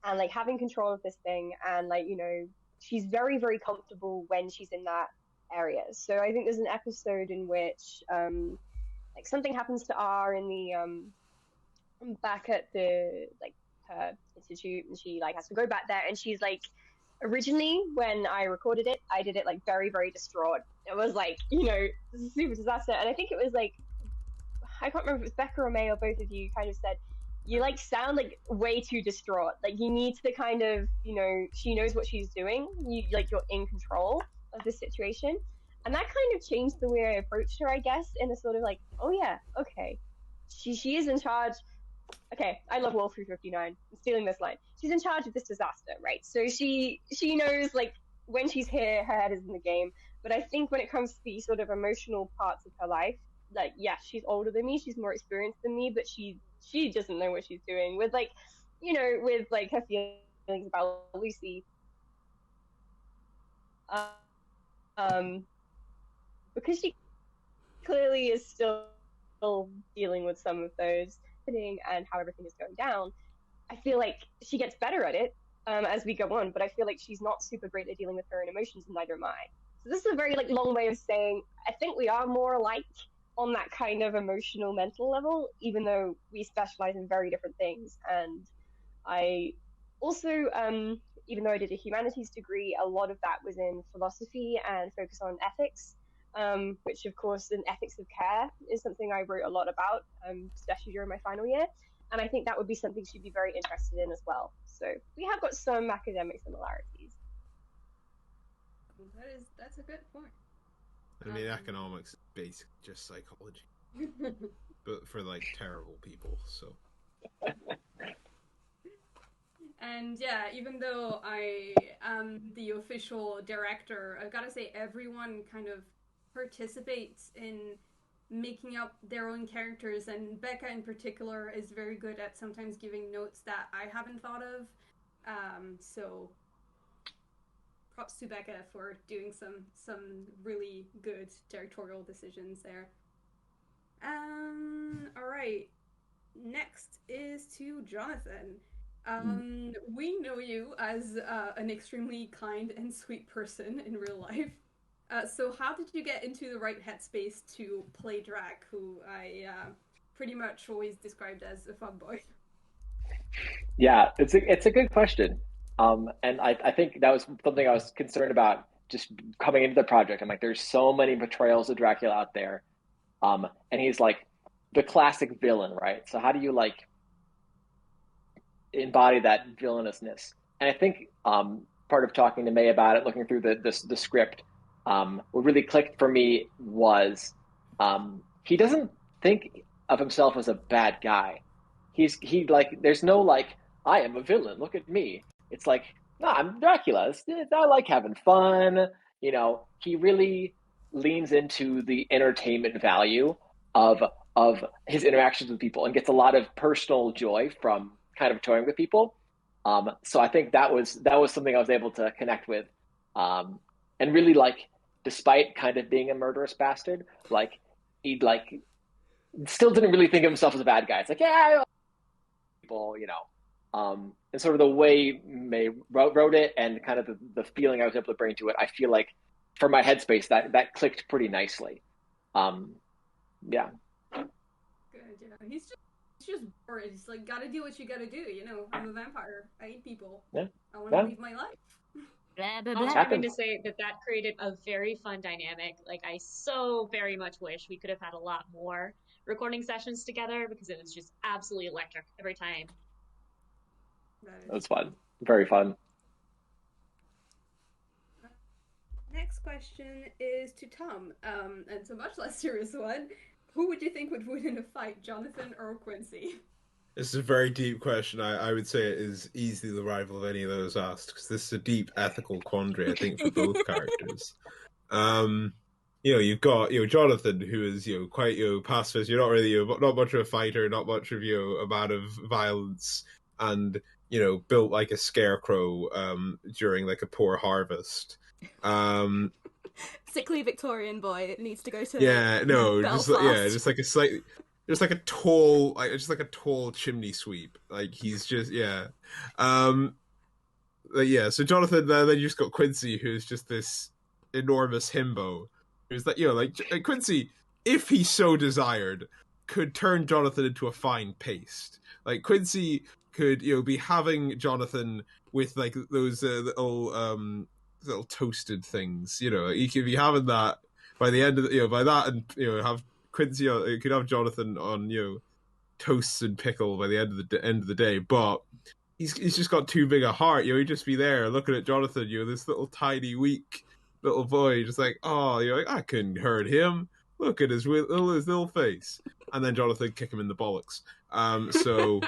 and like having control of this thing, and like, you know, she's very, very comfortable when she's in that area. So I think there's an episode in which like something happens to R in the back at the like her institute, and she like has to go back there, and she's like, originally when I recorded it, I did it like very, very distraught. It was like, you know, this is a super disaster. And I think it was like, I can't remember if it was Becca or May or both of you kind of said, you like sound like way too distraught. Like you need to kind of, you know, she knows what she's doing. You like, you're in control of the situation. And that kind of changed the way I approached her, I guess, in a sort of like, oh yeah, okay. She is in charge. Okay, I love Wolf 359. I'm stealing this line. She's in charge of this disaster, right? So she knows, like, when she's here, her head is in the game. But I think when it comes to the sort of emotional parts of her life, like, yeah, she's older than me, she's more experienced than me, but she doesn't know what she's doing. With, like, you know, with, like, her feelings about Lucy. Because she clearly is still still dealing with some of those happening and how everything is going down. I feel like she gets better at it as we go on, but I feel like she's not super great at dealing with her own emotions, and neither am I. So this is a very long way of saying I think we are more alike on that kind of emotional mental level, even though we specialize in very different things. And I also, even though I did a humanities degree, a lot of that was in philosophy and focus on ethics, which of course in ethics of care is something I wrote a lot about, especially during my final year. And I think that would be something she'd be very interested in as well. So we have got some academic similarities. That's a good point. I mean, economics is basically just psychology, but for terrible people. So. And yeah, even though I am the official director, I've got to say everyone kind of participates in making up their own characters, and Becca in particular is very good at sometimes giving notes that I haven't thought of. So props to Becca for doing some really good directorial decisions there. All right, next is to Jonathan. We know you as an extremely kind and sweet person in real life. So how did you get into the right headspace to play Drak, who I pretty much always described as a fuckboy? Yeah, it's a good question. And I think that was something I was concerned about just coming into the project. I'm like, there's so many portrayals of Dracula out there. And he's like the classic villain, right? So how do you embody that villainousness? And I think part of talking to May about it, looking through the script, what really clicked for me was he doesn't think of himself as a bad guy. There's no I am a villain, look at me. It's like, no, I'm Dracula. I like having fun. He really leans into the entertainment value of his interactions with people and gets a lot of personal joy from kind of toying with people. So I think that was something I was able to connect with. And really despite kind of being a murderous bastard, he still didn't really think of himself as a bad guy. It's like, yeah, people, and sort of the way May wrote it and kind of the feeling I was able to bring to it, I feel like for my headspace that clicked pretty nicely. Yeah. Good, yeah. He's just bored. He's gotta do what you gotta do, I'm a vampire. I eat people. Yeah. I want to leave my life. Blah, blah, I was blah. having to say that created a very fun dynamic. I so very much wish we could have had a lot more recording sessions together, because it was just absolutely electric every time. That was fun. Very fun. Next question is to Tom, and it's a much less serious one. Who would you think would win in a fight, Jonathan or Quincy? This is a very deep question. I would say it is easily the rival of any of those asked, because this is a deep ethical quandary, I think, for both characters. You've got Jonathan, who is quite pacifist. You're not really not much of a fighter, not much of a man of violence, and built like a scarecrow during a poor harvest. Sickly Victorian boy needs to go to Belfast. just like a tall chimney sweep. He's just so Jonathan, then you just got Quincy, who's just this enormous himbo, who's Quincy, if he so desired, could turn Jonathan into a fine paste. Quincy could be having Jonathan with those little toasted things. He could be having that by the end of by that, and have Quincy. You could have Jonathan on toasts and pickle by the end of the day. But he's just got too big a heart. He'd just be there looking at Jonathan. This little tiny weak little boy, just I couldn't hurt him. Look at his little face. And then Jonathan kick him in the bollocks. So.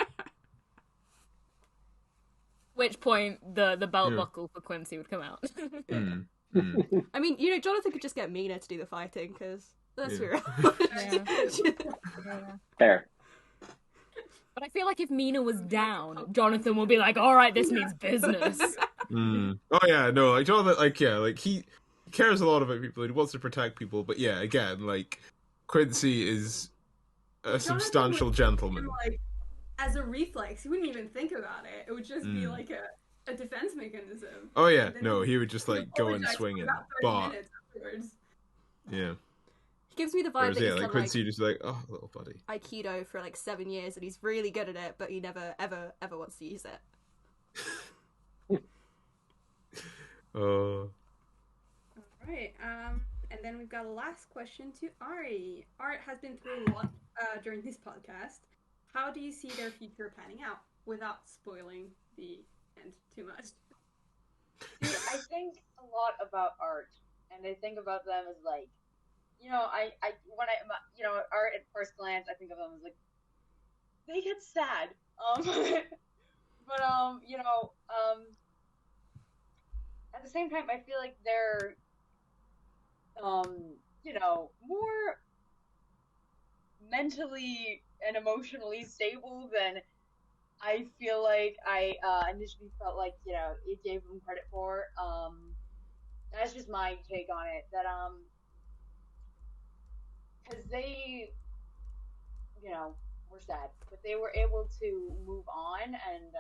Which point the belt buckle for Quincy would come out. I mean, Jonathan could just get Mina to do the fighting, because let's be real. Fair. But I feel like if Mina was down, Jonathan would be like, all right, this means business. Oh yeah, no, Jonathan, he cares a lot about people. He wants to protect people, but yeah, again, Quincy is a substantial gentleman. Like, as a reflex, he wouldn't even think about it. It would just be like a defense mechanism. Oh yeah, no, he would just like go and apologize swing for it. about 30 minutes afterwards. Yeah. He gives me the vibe Whereas, that yeah, he's like done Quincy just like, oh, little buddy. Aikido for like 7 years and he's really good at it, but he never ever wants to use it. Alright, and then we've got a last question to Ari. Art has been through a lot during this podcast. How do you see their future panning out without spoiling the end too much? Dude, I think a lot about art, and I think about them as like, you know, art at first glance, I think of them as like, they get sad. But at the same time, I feel like they're, more mentally and emotionally stable than I feel like I initially felt like, it gave them credit for. That's just my take on it. That, because they, were sad, but they were able to move on and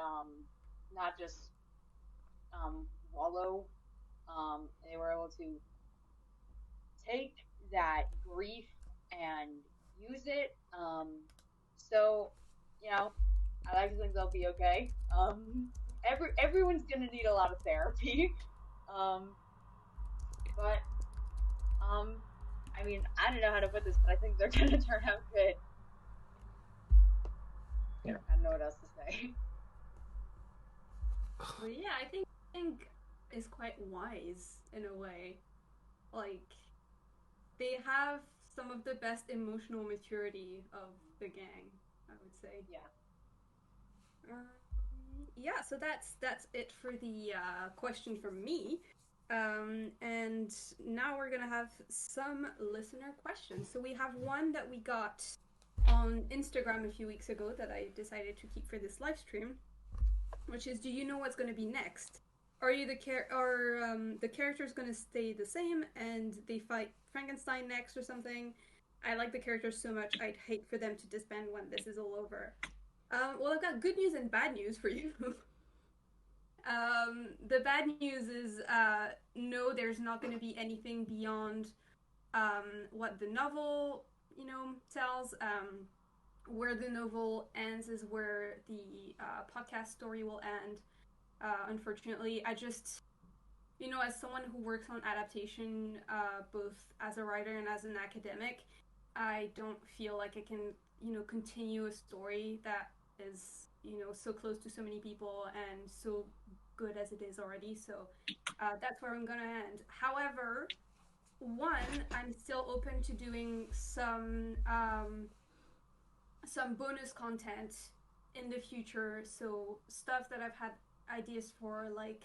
not just wallow. They were able to take that grief and use it. So, I like to think they'll be okay. Everyone's gonna need a lot of therapy. But I mean, I don't know how to put this, but I think they're gonna turn out good. Yeah. I don't know what else to say. Well, yeah, I think is quite wise in a way. Like, they have some of the best emotional maturity of the gang, I would say. Yeah. Yeah, so that's it for the question from me. And now we're gonna have some listener questions. So we have one that we got on Instagram a few weeks ago that I decided to keep for this live stream, which is, do you know what's gonna be next? Are you the characters gonna stay the same and they fight Frankenstein next or something? I like the characters so much, I'd hate for them to disband when this is all over. Well, I've got good news and bad news for you. The bad news is, no, there's not going to be anything beyond what the novel, tells. Where the novel ends is where the podcast story will end. Unfortunately, I just, as someone who works on adaptation, both as a writer and as an academic, I don't feel like I can, continue a story that is, so close to so many people and so good as it is already. So that's where I'm gonna end. However, I'm still open to doing some bonus content in the future. So stuff that I've had ideas for, like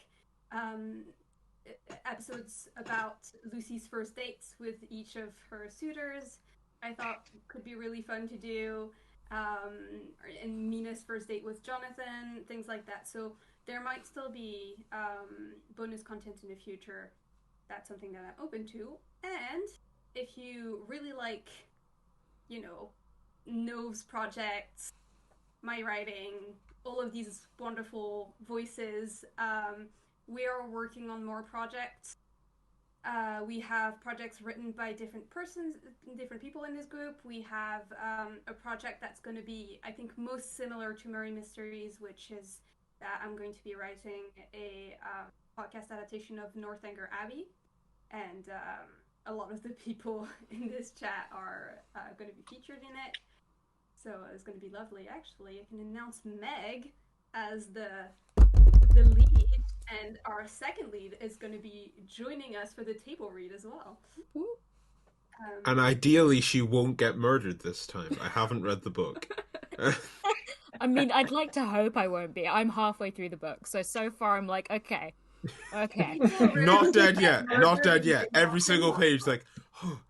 episodes about Lucy's first dates with each of her suitors, I thought could be really fun to do. And Mina's first date with Jonathan, things like that. So there might still be bonus content in the future. That's something that I'm open to. And if you really like, Nove's projects, my writing, all of these wonderful voices, we are working on more projects. We have projects written by different people in this group. We have a project that's going to be, I think, most similar to Murray Mysteries, which is that I'm going to be writing a podcast adaptation of Northanger Abbey. And a lot of the people in this chat are going to be featured in it. So it's going to be lovely. Actually, I can announce Meg as the lead, and our second lead is going to be joining us for the table read as well. And ideally, she won't get murdered this time. I haven't read the book. I mean, I'd like to hope I won't be. I'm halfway through the book, so far I'm like, okay. Not dead yet. Not dead yet. Every single page, like, oh.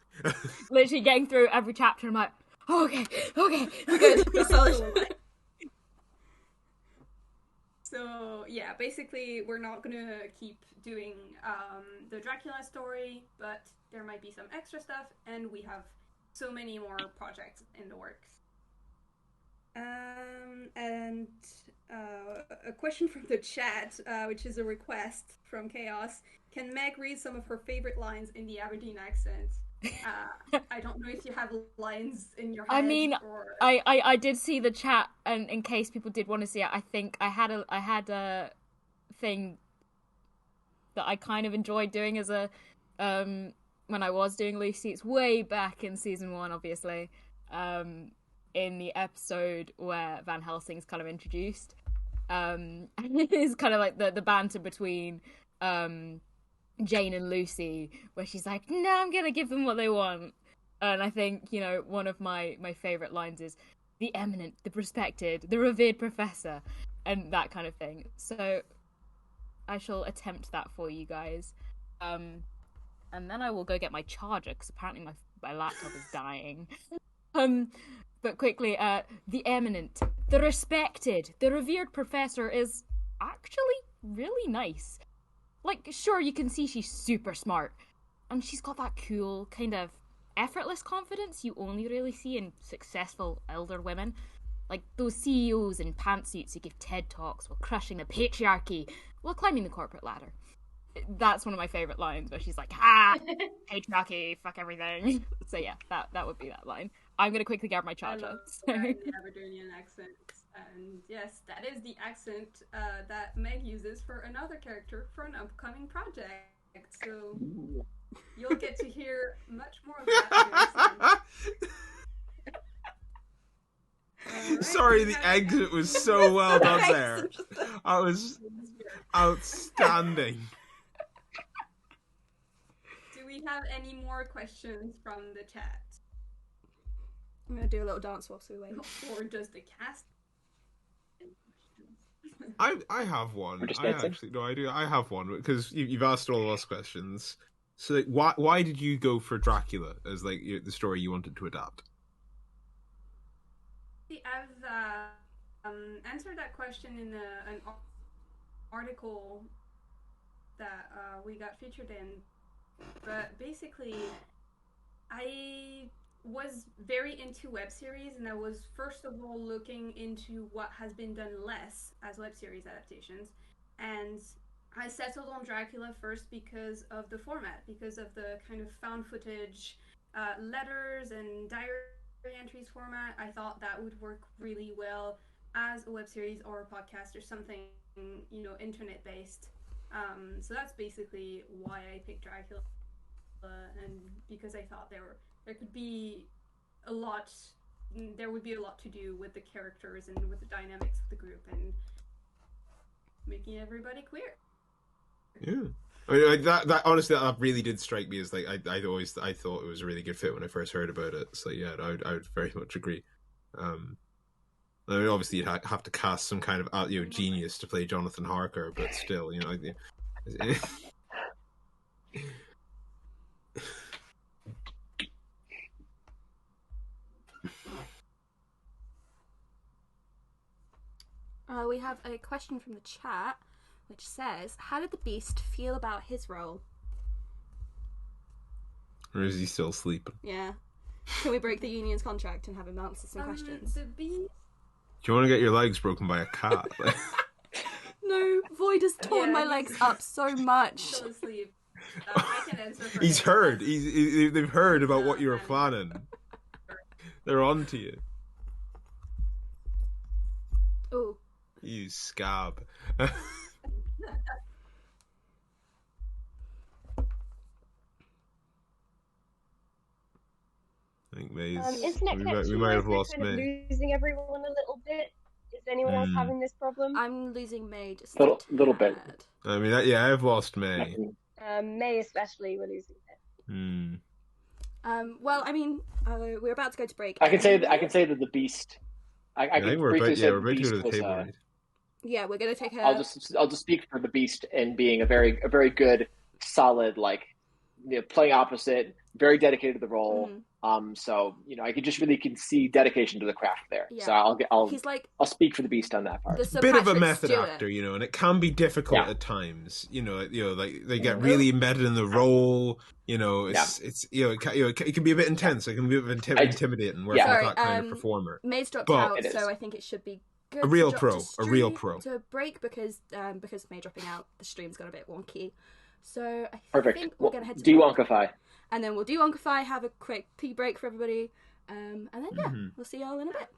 Literally getting through every chapter, I'm like, oh, okay, we're good. So yeah, basically we're not gonna keep doing the Dracula story, but there might be some extra stuff, and we have so many more projects in the works. And a question from the chat, which is a request from Chaos. Can Meg read some of her favorite lines in the Aberdeen accent? I don't know if you have lines in your head. I mean, or... I did see the chat, and in case people did want to see it, I think I had a thing that I kind of enjoyed doing as a when I was doing Lucy. It's way back in season 1, obviously, in the episode where Van Helsing's kind of introduced. It's kind of like the banter between Jane and Lucy, where she's like, no, I'm gonna give them what they want. And I think, you know, one of my favourite lines is the eminent, the respected, the revered professor, and that kind of thing. So I shall attempt that for you guys. And then I will go get my charger, because apparently my laptop is dying. But quickly, the eminent, the respected, the revered professor is actually really nice. Like, sure, you can see she's super smart, and she's got that cool, kind of effortless confidence you only really see in successful elder women. Like those CEOs in pantsuits who give TED Talks while crushing the patriarchy while climbing the corporate ladder. That's one of my favourite lines, where she's like, patriarchy, fuck everything. So yeah, that would be that line. I'm going to quickly grab my charger. I love the Aberdeen accent. And yes, that is the accent that Meg uses for another character for an upcoming project. So you'll get to hear much more of that. Right, Sorry, the exit was so well done there. I was outstanding. Do we have any more questions from the chat? I'm going to do a little dance whilst we wait. Or does the cast? I have one. I have one, because you've asked all of us questions. So, like, why did you go for Dracula as like the story you wanted to adapt? I've answered that question in an article that we got featured in, but basically, I was very into web series, and I was first of all looking into what has been done less as web series adaptations, and I settled on Dracula first because of the format, because of the kind of found footage letters and diary entries format. I thought that would work really well as a web series or a podcast or something, you know, internet based. So that's basically why I picked Dracula, and because I thought there would be a lot to do with the characters and with the dynamics of the group and making everybody queer. Yeah, I mean, that honestly, that really did strike me as like I thought it was a really good fit when I first heard about it. So yeah, I would very much agree. I mean, obviously you'd have to cast some kind of genius to play Jonathan Harker, but still, you know. We have a question from the chat, which says, how did the Beast feel about his role? Or is he still sleeping? Yeah. Can we break the union's contract and have him answer some questions? The Beast... Do you want to get your legs broken by a cat? No, Void has torn my legs up so much. Still asleep. I can answer for He's him. heard. They've heard about what you were planning. They're on to you. Ooh. You scab. I think May's. Internet connection. We might have lost kind of May. losing everyone a little bit. Is anyone else having this problem? I'm losing May just a little bit. I mean, I've lost May. May especially, we're losing it. Well, I mean, we're about to go to break. I can say that the Beast. I think we're about to go to the table. Right? Yeah, we're gonna take a. I'll just speak for the Beast and being a very good, solid, like playing opposite, very dedicated to the role. Mm-hmm. So I could just really can see dedication to the craft there. Yeah. So He's like I'll speak for the Beast on that part. the Sir Bit of a Patrick method Stewart. actor, and it can be difficult Yeah. at times. Like they get really embedded in the role. It can be a bit intense. It can be a bit intimidating. Working with that kind of performer. May's dropped But- out, It is. so I think it should be good. A real to pro, drop to a real stream- pro. to break because May dropping out, the stream's got a bit wonky. So I Perfect. think we're gonna head to De-wonkify. and then we'll de-wonkify, have a quick tea break for everybody, and then we'll see y'all in a bit.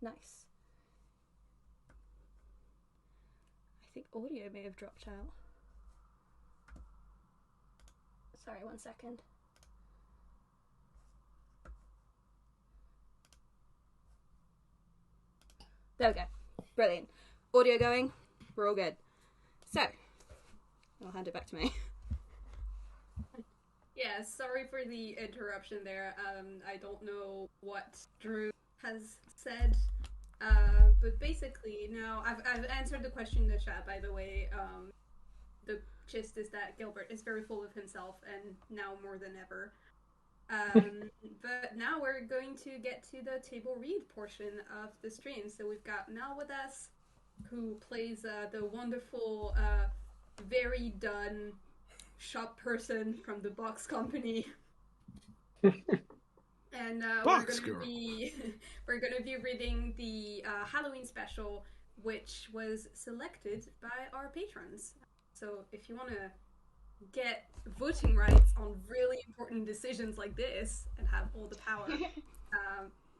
Nice. I think audio may have dropped out. Sorry, 1 second. There we go. Brilliant. Audio going. We're all good. So, I'll hand it back to me. Yeah, sorry for the interruption there. I don't know what Drew has said, but basically now I've answered the question in the chat. By the way, the gist is that Gilbert is very full of himself, and now more than ever. But now we're going to get to the table read portion of the stream. So we've got Mel with us, who plays the wonderful, very done shop person from the box company. And we're gonna be reading the Halloween special, which was selected by our patrons. So if you want to get voting rights on really important decisions like this and have all the power,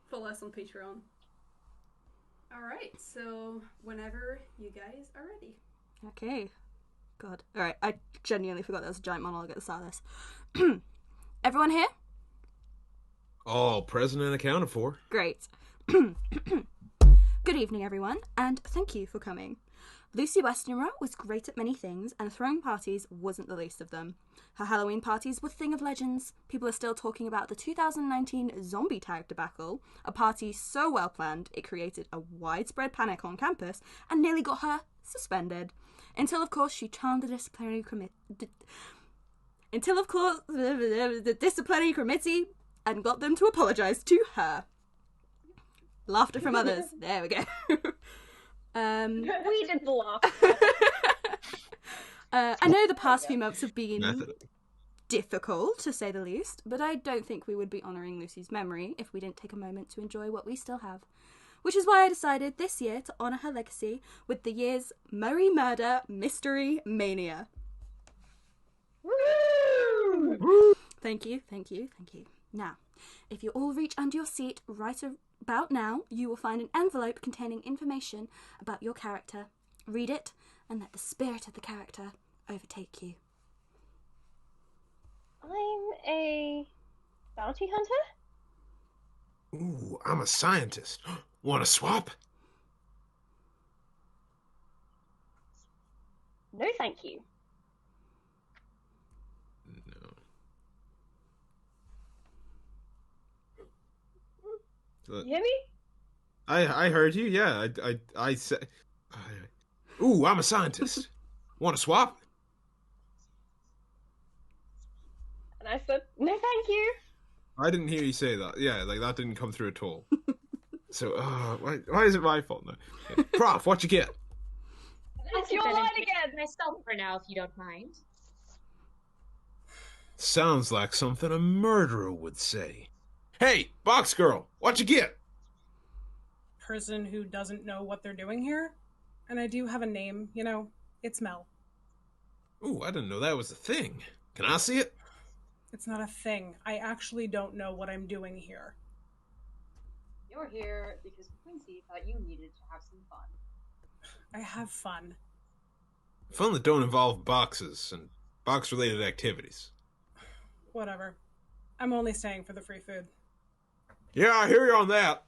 follow us on Patreon. Alright, so whenever you guys are ready. Okay. God. Alright, I genuinely forgot there was a giant monologue at the start of this. Everyone here? All present and accounted for. Great. Good evening, everyone, and thank you for coming. Lucy Westenra was great at many things, and throwing parties wasn't the least of them. Her Halloween parties were a thing of legends. People are still talking about the 2019 zombie tag debacle, a party so well planned it created a widespread panic on campus and nearly got her suspended. Until, of course, she charmed the disciplinary the disciplinary committee and got them to apologise to her. Laughter from others. There we go. We did the laugh. I know the past few months have been difficult, to say the least, but I don't think we would be honouring Lucy's memory if we didn't take a moment to enjoy what we still have. Which is why I decided this year to honour her legacy with the year's Murray Murder Mystery Mania. Woo! Thank you, thank you, thank you. Now, if you all reach under your seat right about now, you will find an envelope containing information about your character. Read it, and let the spirit of the character overtake you. I'm a bounty hunter? Ooh, I'm a scientist. Want to swap? No, thank you. No. You hear me? I heard you. Yeah, I said. Ooh, I'm a scientist. Want to swap? And I said, no, thank you. I didn't hear you say that. Yeah, like that didn't come through at all. So, why is it my fault now? Yeah. Prof, what you get? It's your line again. Myself for now, if you don't mind. Sounds like something a murderer would say. Hey, box girl, what you get? Person who doesn't know what they're doing here. And I do have a name, you know, it's Mel. Ooh, I didn't know that was a thing. Can I see it? It's not a thing. I actually don't know what I'm doing here. You're here because Quincy thought you needed to have some fun. I have fun. Fun that don't involve boxes and box-related activities. Whatever. I'm only staying for the free food. Yeah, I hear you on that.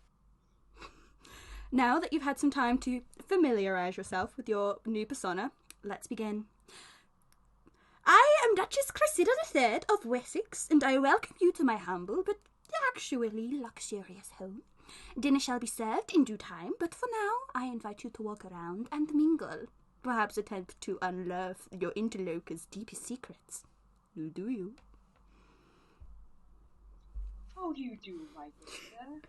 Now that you've had some time to familiarise yourself with your new persona, let's begin. I am Duchess Cressida III of Wessex, and I welcome you to my humble but actually luxurious home. Dinner shall be served in due time, but for now, I invite you to walk around and mingle. Perhaps attempt to unearth your interlocutor's deepest secrets. You do you. How do you do, my dear?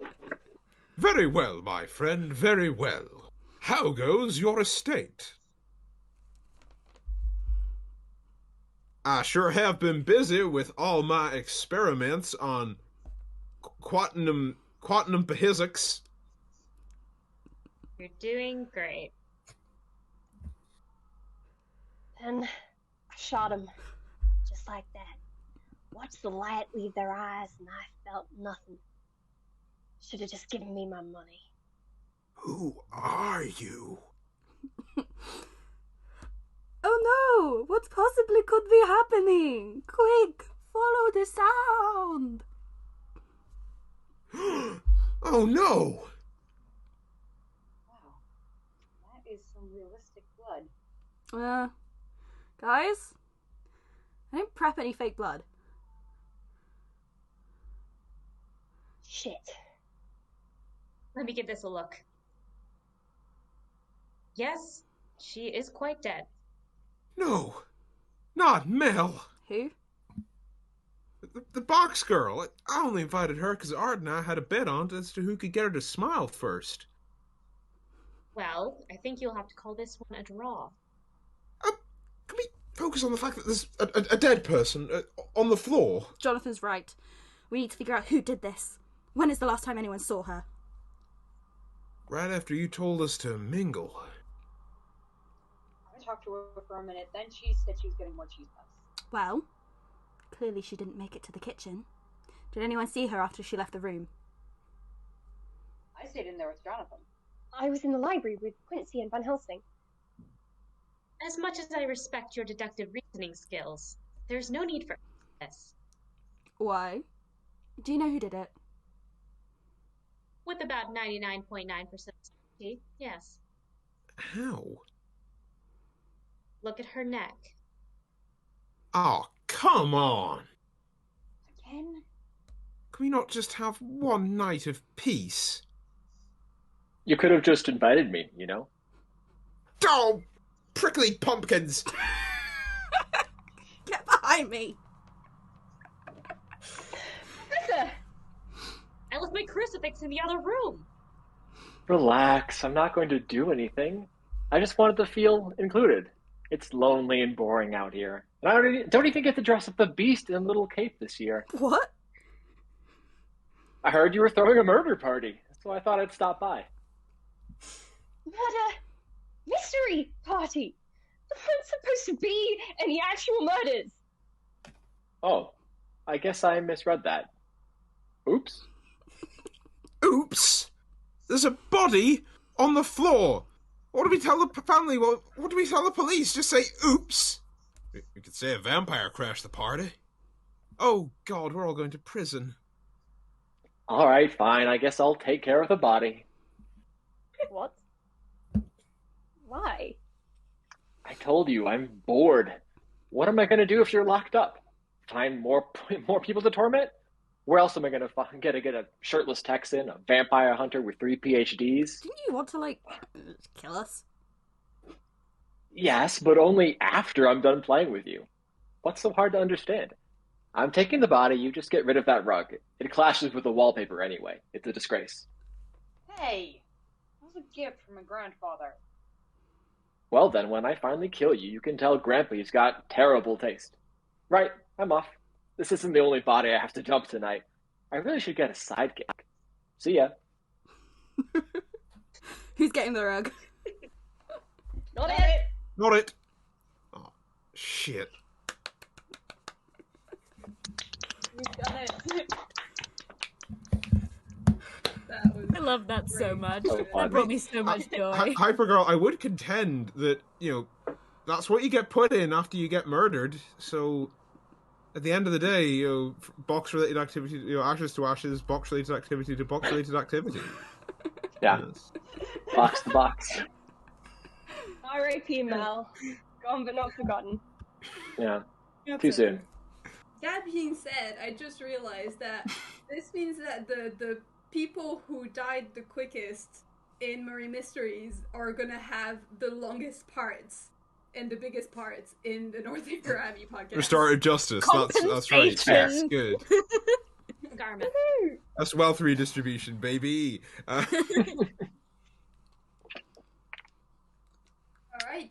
Very well, my friend, very well. How goes your estate? I sure have been busy with all my experiments on quantum physics. You're doing great. And I shot him. Just like that. Watched the light leave their eyes and I felt nothing. Should have just given me my money. Who are you? Oh no! What possibly could be happening? Quick, follow the sound! Oh no! Wow, that is some realistic blood. Guys? I didn't prep any fake blood. Shit. Let me give this a look. Yes, she is quite dead. No, not Mel. Who? The box girl. I only invited her because Art and I had a bet on as to who could get her to smile first. Well, I think you'll have to call this one a draw. Can we focus on the fact that there's a dead person on the floor? Jonathan's right. We need to figure out who did this. When is the last time anyone saw her? Right after you told us to mingle. I talked to her for a minute, then she said she was getting more cheese puffs. Well, clearly she didn't make it to the kitchen. Did anyone see her after she left the room? I stayed in there with Jonathan. I was in the library with Quincy and Van Helsing. As much as I respect your deductive reasoning skills, there's no need for this. Why? Do you know who did it? With about 99.9% certainty, yes. How? Look at her neck. Oh, come on! Again? Can we not just have one night of peace? You could have just invited me, you know? Oh, prickly pumpkins! Get behind me! Becca! I left my crucifix in the other room. Relax, I'm not going to do anything. I just wanted to feel included. It's lonely and boring out here. And I don't even get to dress up the beast in a little cape this year. What? I heard you were throwing a murder party, so I thought I'd stop by. Murder! Mystery party! There weren't supposed to be any actual murders! Oh, I guess I misread that. Oops. Oops! There's a body on the floor! What do we tell the family? What do we tell the police? Just say, oops! We could say a vampire crashed the party. Oh, God, we're all going to prison. All right, fine. I guess I'll take care of the body. What? Why? I told you, I'm bored. What am I going to do if you're locked up? Find more people to torment? Where else am I going to get a shirtless Texan, a vampire hunter with 3 PhDs? Didn't you want to, kill us? Yes, but only after I'm done playing with you. What's so hard to understand? I'm taking the body, you just get rid of that rug. It clashes with the wallpaper anyway. It's a disgrace. Hey, that was a gift from my grandfather. Well then, when I finally kill you, you can tell Grandpa's got terrible taste. Right, I'm off. This isn't the only body I have to dump tonight. I really should get a sidekick. See ya. Who's getting the rug? Not it! Not it! Oh, shit. We've done it. I love that so much. So That fun. brought me so much joy. Hypergirl, I would contend that, that's what you get put in after you get murdered, so at the end of the day, box-related activity, ashes to ashes, box-related activity to box-related activity. Yeah. Yes. Box to box. R.I.P. Mel. Gone but not forgotten. Yeah. Too soon. That being said, I just realized that this means that the people who died the quickest in Murray Mysteries are gonna have the longest parts and the biggest parts in the North Anchor Abbey podcast. Restorative justice, that's right. Yes, good. Garment. That's wealth redistribution, baby. Alright,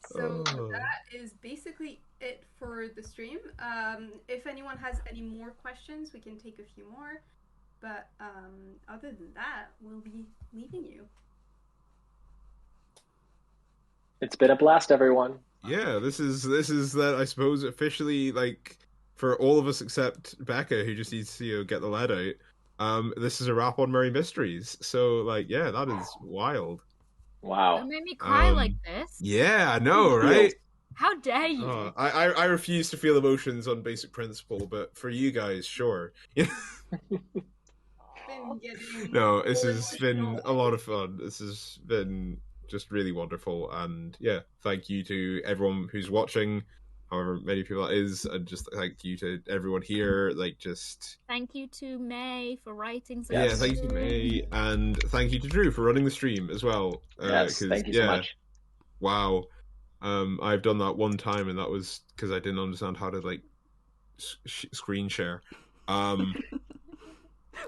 so that is basically it for the stream. If anyone has any more questions, we can take a few more. But other than that, we'll be leaving you. It's been a blast, everyone. Yeah, this is that, I suppose, officially, for all of us except Becca, who just needs to get the lead out. This is a wrap on Murray Mysteries. So, yeah, that is wild. Wow. Don't make me cry like this. Yeah, I know, right? How dare you? I refuse to feel emotions on basic principle, but for you guys, sure. No, this has been a lot of fun. This has been just really wonderful, and yeah, thank you to everyone who's watching, however many people that is, and just thank you to everyone here. Like, just thank you to May for writing. Thank you to May, and thank you to Drew for running the stream as well. Yes, thank you so much. Wow, I've done that one time, and that was because I didn't understand how to like screen share.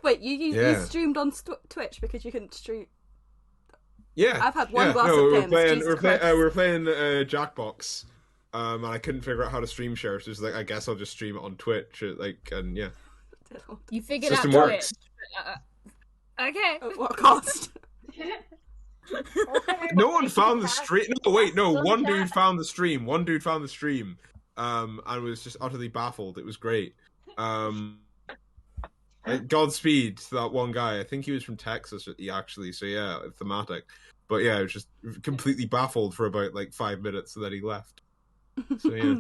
Wait, you streamed on Twitch because you couldn't stream? Yeah, I've had one glass of Pimm's. We're playing Jackbox, and I couldn't figure out how to stream share. So it's like, I guess I'll just stream it on Twitch, and yeah. You figured out works. Twitch. Okay. At what cost? No one found the stream. No, wait, no. One dude found the stream. And was just utterly baffled. It was great. Godspeed to that one guy. I think he was from Texas, actually. So yeah, thematic. But yeah, I was just completely baffled for about like 5 minutes, and then he left. So yeah,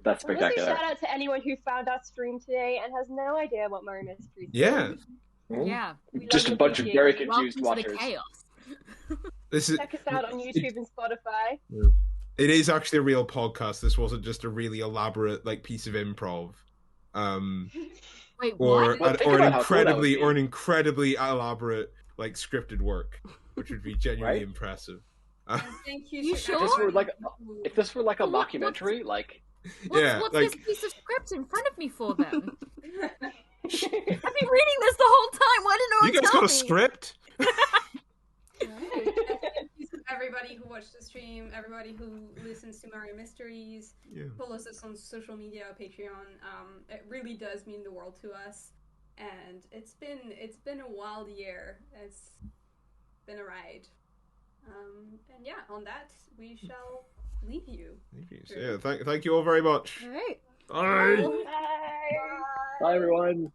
that's spectacular. Shout out to anyone who found our stream today and has no idea what Murray Mysteries is. Yeah. Yeah. Just a bunch of very confused watchers. Check us out on YouTube and Spotify. Yeah. It is actually a real podcast. This wasn't just a really elaborate like piece of improv. Wait, or what? an incredibly elaborate like scripted work, which would be genuinely impressive. Thank you. You sure? If this were like a mockumentary, like what's this piece of script in front of me for then? I've been reading this the whole time. Why didn't no one You guys tell got a me? script? Thank you to everybody who watched the stream, everybody who listens to Murray Mysteries. Yeah. Follows us on social media, Patreon. It really does mean the world to us, and it's been a wild year. It's been a ride. And yeah, on that we shall leave you. Yeah, thank you all very much. All right. Bye. Bye everyone.